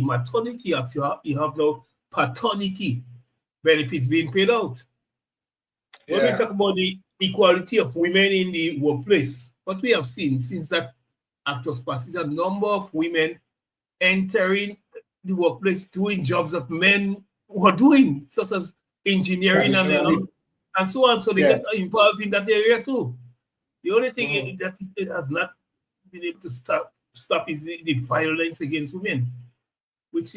maternity act, you have no paternity benefits being paid out. When we talk about the equality of women in the workplace, what we have seen since that act was passed is a number of women entering the workplace doing jobs that men were doing, such as engineering and so on. So they get involved in that area too. The only thing that it has not been able to stop is the violence against women, which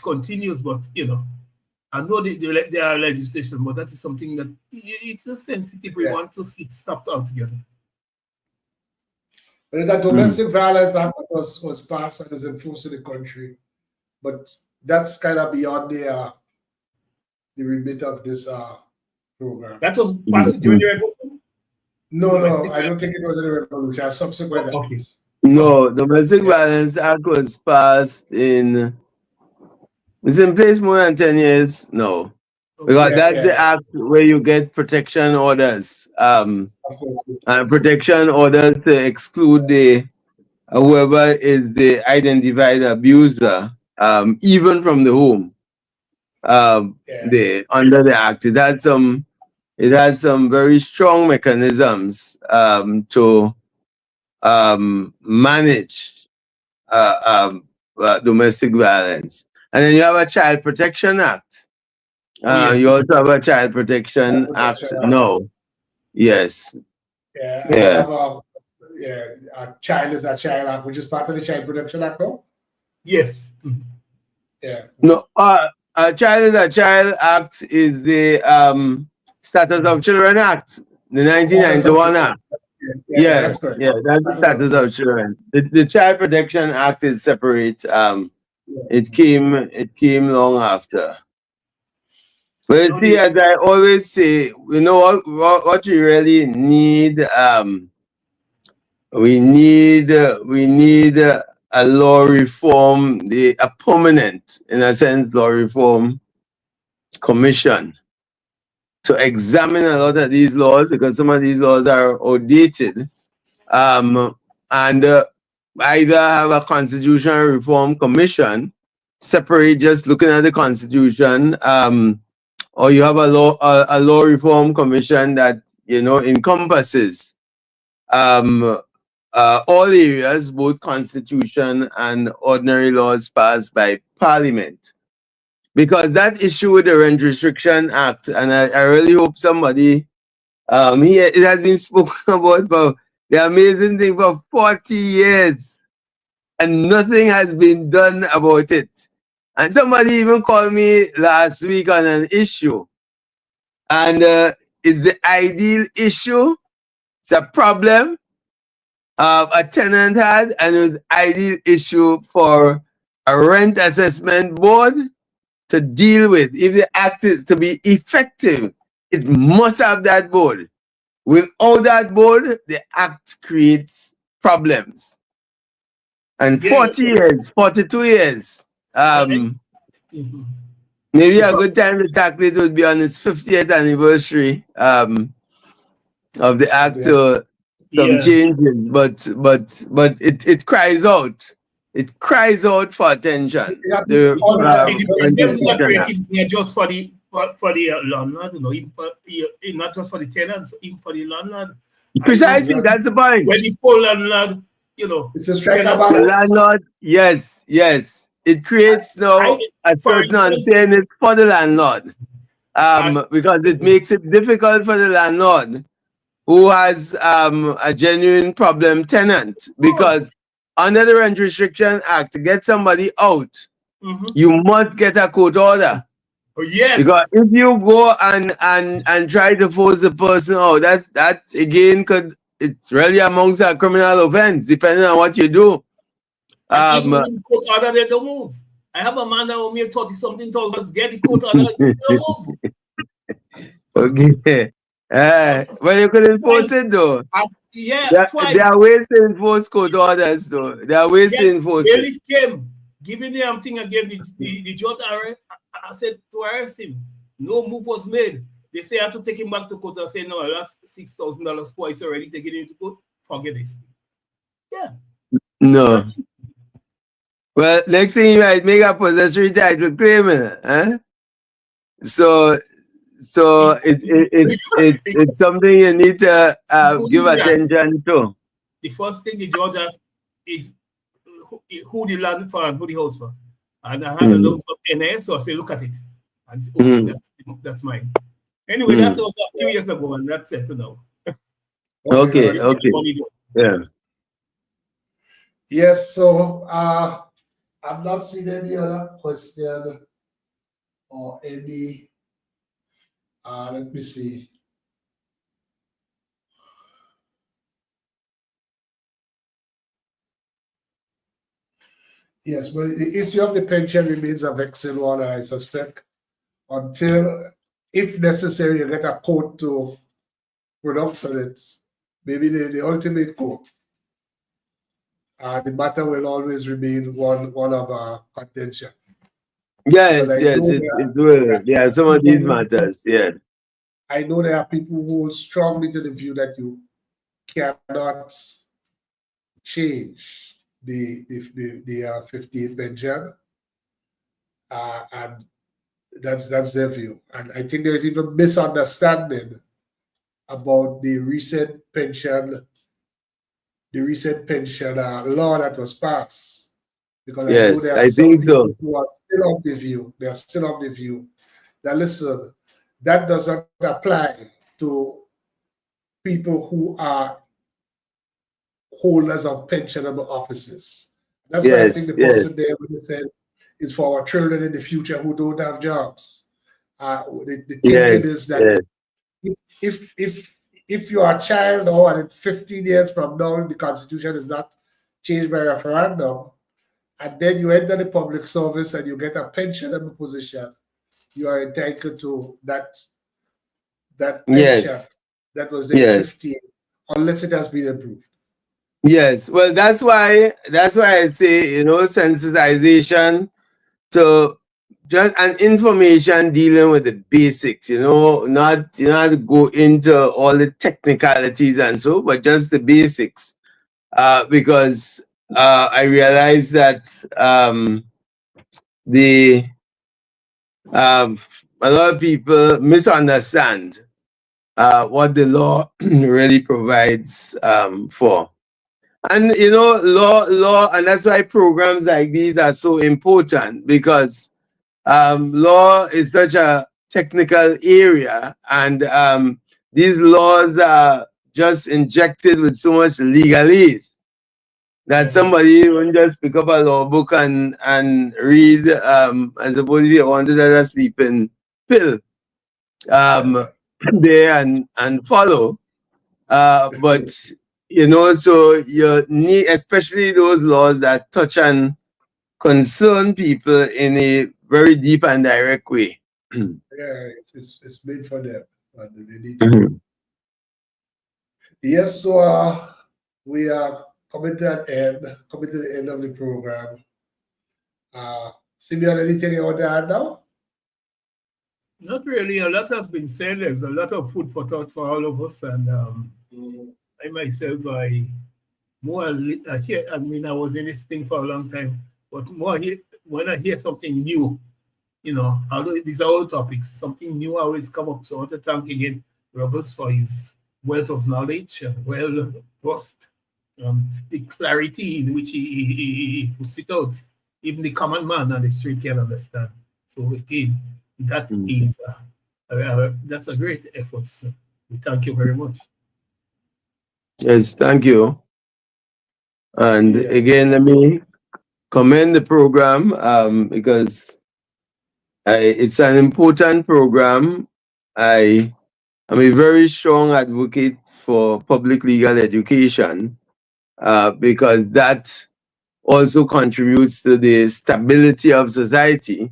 continues. But I know there are legislation, but that is something that it's a sensitive. We want to see it stopped altogether. But that domestic violence act was passed and is enforced in the country, but that's kind of beyond the remit of this program. That was passed during the revolution? No, I don't think it was in the revolution. Subsequent. Okay. No, Domestic Violence Act was passed it's in place more than 10 years. No. Because that's the act where you get protection orders. And protection orders to exclude whoever is the identified abuser, even from the home. Under the act. It has some very strong mechanisms to manage domestic violence. And then you have a Child Protection Act. You also have a Child Protection Act. No. Yes. A child is a child act, which is part of the Child Protection Act, no? Yes. Yeah. No, a Child is a Child Act is the Status of Children Act, the 1991 Act. That's correct. That's the Status of Children. The Child Protection Act is separate. It came long after. But see, as I always say, what we really need. We need a law reform, a permanent, in a sense, law reform commission to examine a lot of these laws, because some of these laws are outdated, and either have a constitutional reform commission separate, just looking at the constitution, or you have a law reform commission that encompasses all areas, both constitution and ordinary laws passed by Parliament. Because that issue with the Rent Restriction Act, and I really hope somebody, it has been spoken about for the amazing thing for 40 years, and nothing has been done about it. And somebody even called me last week on an issue, and it's the ideal issue. It's a problem a tenant had, and it was ideal issue for a rent assessment board to deal with. If the act is to be effective, it must have that board. Without that board, the act creates problems. And 40 years, 42 years, maybe a good time to tackle it would be on its 50th anniversary of the act to some changes, but it cries out. It cries out for attention. Just for the landlord, not just for the tenants, even for the landlord. Precisely, that's the point. When the poor landlord, it's a strike the landlord. Yes. It creates now a certain unfairness for the landlord, because it makes it difficult for the landlord who has a genuine problem tenant, because under the Rent Restriction Act, to get somebody out, you must get a court order. Oh, yes. Because if you go and try to force the person out, that again it's really amongst a criminal offense, depending on what you do. Even the court order, they don't move. I have a man that owe me 30-something thousand. Get the court order, it's still move. Okay. Well, you could enforce it though. There are ways to enforce court orders though. There are ways to enforce it. Bailiff came, giving the thing again. The judge I said to arrest him. No move was made. They say I have to take him back to court. I say no, that's $6,000 twice already taking him to court. Forget this. Yeah. No. Well, next thing you might make a possessory title claim, eh? So it's something you need to give attention to. The first thing the judge asks is who the land for and who the house for. And I had a look up in there, so I say, look at it. And say, okay, that's mine. Anyway, that was a few years ago, and that's settled now. Okay. Yeah. Yes, so I'm not seeing any other question or any, let me see. Yes, but the issue of the pension remains a vexing one, I suspect, until, if necessary, you get a court to pronounce on it, maybe the ultimate court. The matter will always remain one of contention. Yes, it will. Yeah, some of these matters, yeah. I know there are people who hold strongly to the view that you cannot change the 58 pension, and that's their view. And I think there is even misunderstanding about the recent pension law that was passed, because I know there are some people who are still of the view. They are still of the view that, listen, that doesn't apply to people who are holders of pensionable offices. That's why I think the person there when they said is for our children in the future who don't have jobs. The thinking is that if you are a child or in 15 years from now, the Constitution is not changed by referendum, and then you enter the public service and you get a pensionable position, you are entitled to that pension that was there 15, unless it has been approved. Yes, well, that's why I say, sensitization to just an information dealing with the basics, not go into all the technicalities and so, but just the basics. Because I realize that a lot of people misunderstand what the law really provides for. And law, and that's why programs like these are so important, because law is such a technical area, and these laws are just injected with so much legalese that somebody won't just pick up a law book and read as opposed to you wanted as a sleeping pill there and follow. But so you need, especially those laws that touch and concern people in a very deep and direct way. Yeah, it's made for them. They need to. Yes, so we are coming to the end of the program. Simeon, anything you want to add now? Not really. A lot has been said. There's a lot of food for thought for all of us, and I myself, I was in this thing for a long time, but when I hear something new, although these are all topics, something new always come up. So I want to thank again Ruggles for his wealth of knowledge, well-versed, the clarity in which he puts it out. Even the common man on the street can understand. So again, that is that's a great effort. So we thank you very much. Yes, thank you. And again, let me commend the program because it's an important program. I am a very strong advocate for public legal education because that also contributes to the stability of society.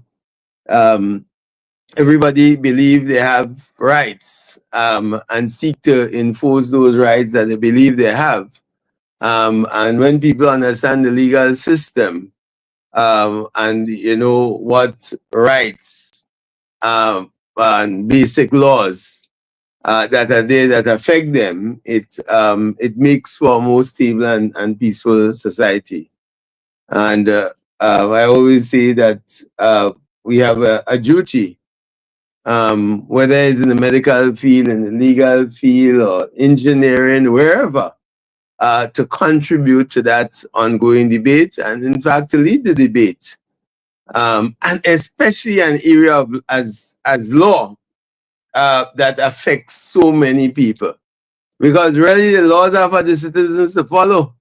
Everybody believes they have rights and seek to enforce those rights that they believe they have. And when people understand the legal system and what rights and basic laws that are there that affect them, it makes for a more stable and peaceful society. And I always say that we have a duty, whether it's in the medical field, in the legal field, or engineering, wherever, to contribute to that ongoing debate and, in fact, to lead the debate. And especially an area of, as law that affects so many people. Because really the laws are for the citizens to follow.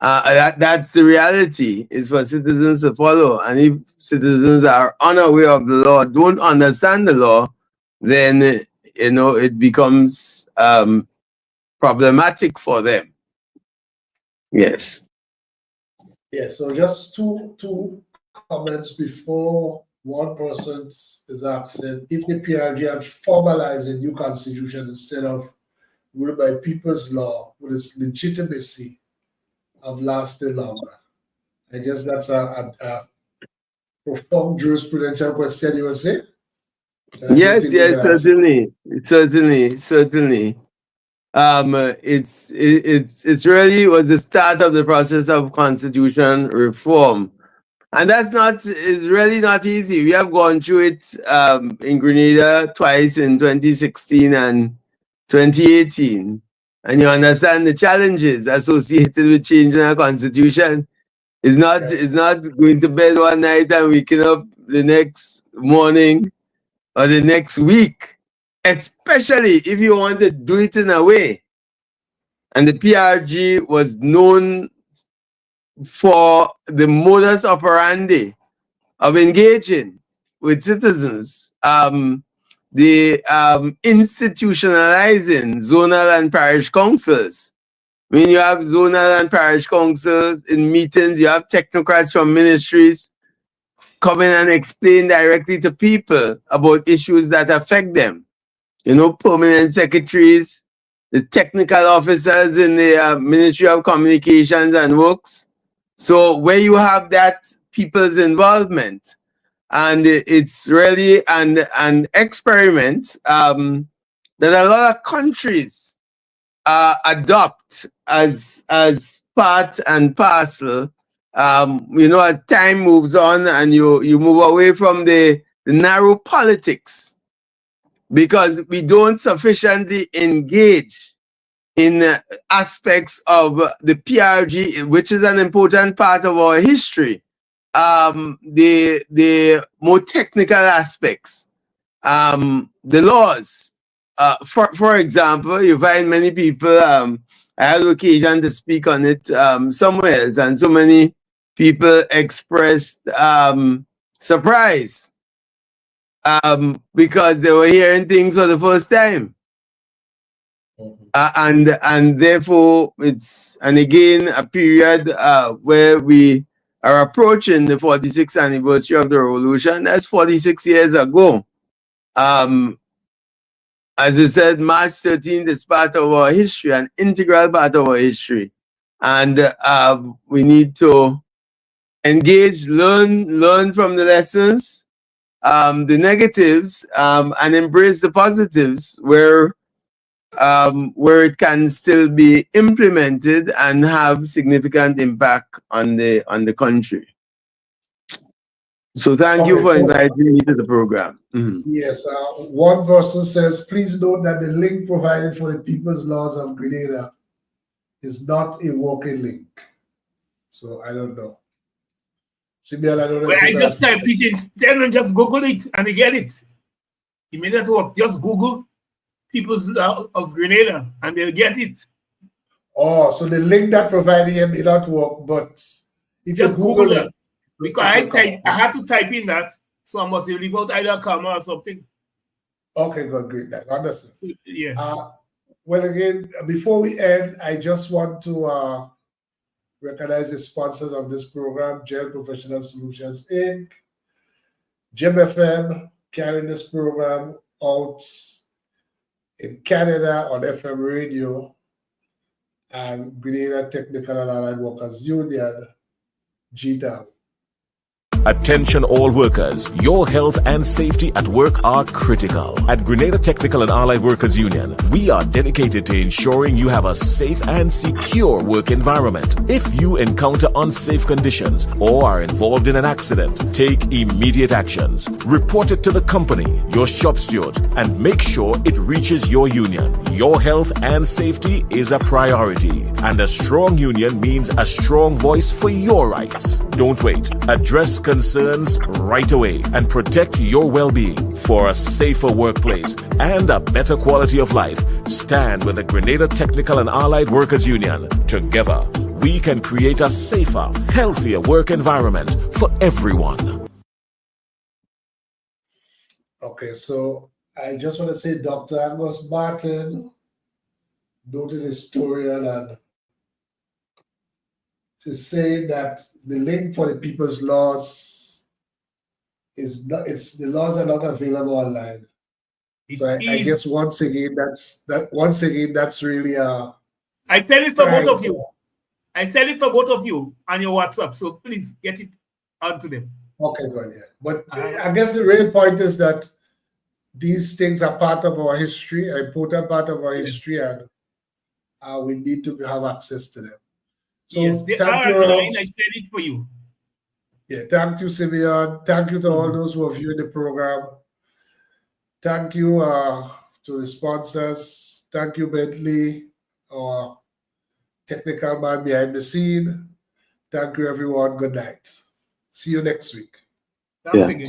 That's the reality, is for citizens to follow. And if citizens are unaware of the law, don't understand the law, then, you know, it becomes problematic for them. Yes. Yeah, so just two comments before one person is asking if the PRG had formalized a new constitution instead of ruled by people's law, would its legitimacy have lasted longer? I guess that's a profound jurisprudential question, you would say? Yes, certainly. It's really was the start of the process of constitution reform. And it's really not easy. We have gone through it in Grenada twice, in 2016 and 2018. And you understand the challenges associated with changing a constitution. It's not going to bed one night and waking up the next morning or the next week, especially if you want to do it in a way. And the PRG was known for the modus operandi of engaging with citizens, the institutionalizing zonal and parish councils. When you have zonal and parish councils in meetings, you have technocrats from ministries come in and explain directly to people about issues that affect them. You know, permanent secretaries, the technical officers in the Ministry of Communications and Works. So where you have that people's involvement, and it's really an experiment that a lot of countries adopt as part and parcel. You know, as time moves on and you move away from the narrow politics, because we don't sufficiently engage in aspects of the PRG, which is an important part of our history. The more technical aspects, the laws. For example, you find many people, I had occasion to speak on it somewhere else, and so many people expressed surprise because they were hearing things for the first time. And therefore it's, and again, a period where we are approaching the 46th anniversary of the revolution. That's 46 years ago. As I said, March 13th is part of our history, an integral part of our history. And we need to engage, learn from the lessons, the negatives, and embrace the positives where it can still be implemented and have significant impact on the country. So thank you for inviting me to the program. Yes, one person says, please note that the link provided for the People's Laws of Grenada is not a working link. So I don't know. Simeon, I don't know. Well, I just type it in, then just Google it and you get it. It may not work. Just Google People's Law of Grenada and they'll get it. Oh, so the link that provided here may not work, but if just you Google it. Because I had to type in that, so I must leave out either a comma or something. Okay, good, great. I understand. Yeah. Well, again, before we end, I just want to recognize the sponsors of this program: Gel Professional Solutions Inc., Jim FM, carrying this program out in Canada on FM radio, and Grenada Technical and Allied Workers Union, GTAL. Attention all workers, your health and safety at work are critical. At Grenada Technical and Allied Workers Union, we are dedicated to ensuring you have a safe and secure work environment. If you encounter unsafe conditions or are involved in an accident, take immediate actions. Report it to the company, your shop steward, and make sure it reaches your union. Your health and safety is a priority, and a strong union means a strong voice for your rights. Don't wait. Address concerns right away and protect your well-being. For a safer workplace and a better quality of life, stand with the Grenada Technical and Allied Workers Union. Together, we can create a safer, healthier work environment for everyone. Okay, so I just want to say Dr. Angus Martin, noted historian, and to say that the link for the people's laws is not, the laws are not available online. So I guess once again that's really I said it for both of you. I said it for both of you on your WhatsApp. So please get it onto them. Okay, good, yeah. But I guess the real point is that these things are part of our history, an important part of our history, and we need to have access to them. So yes, they are online. I said it for you. Yeah, thank you, Simeon. Thank you to all those who have viewed the program. Thank you to the sponsors. Thank you, Bentley, our technical man behind the scene. Thank you, everyone. Good night. See you next week. Thanks again.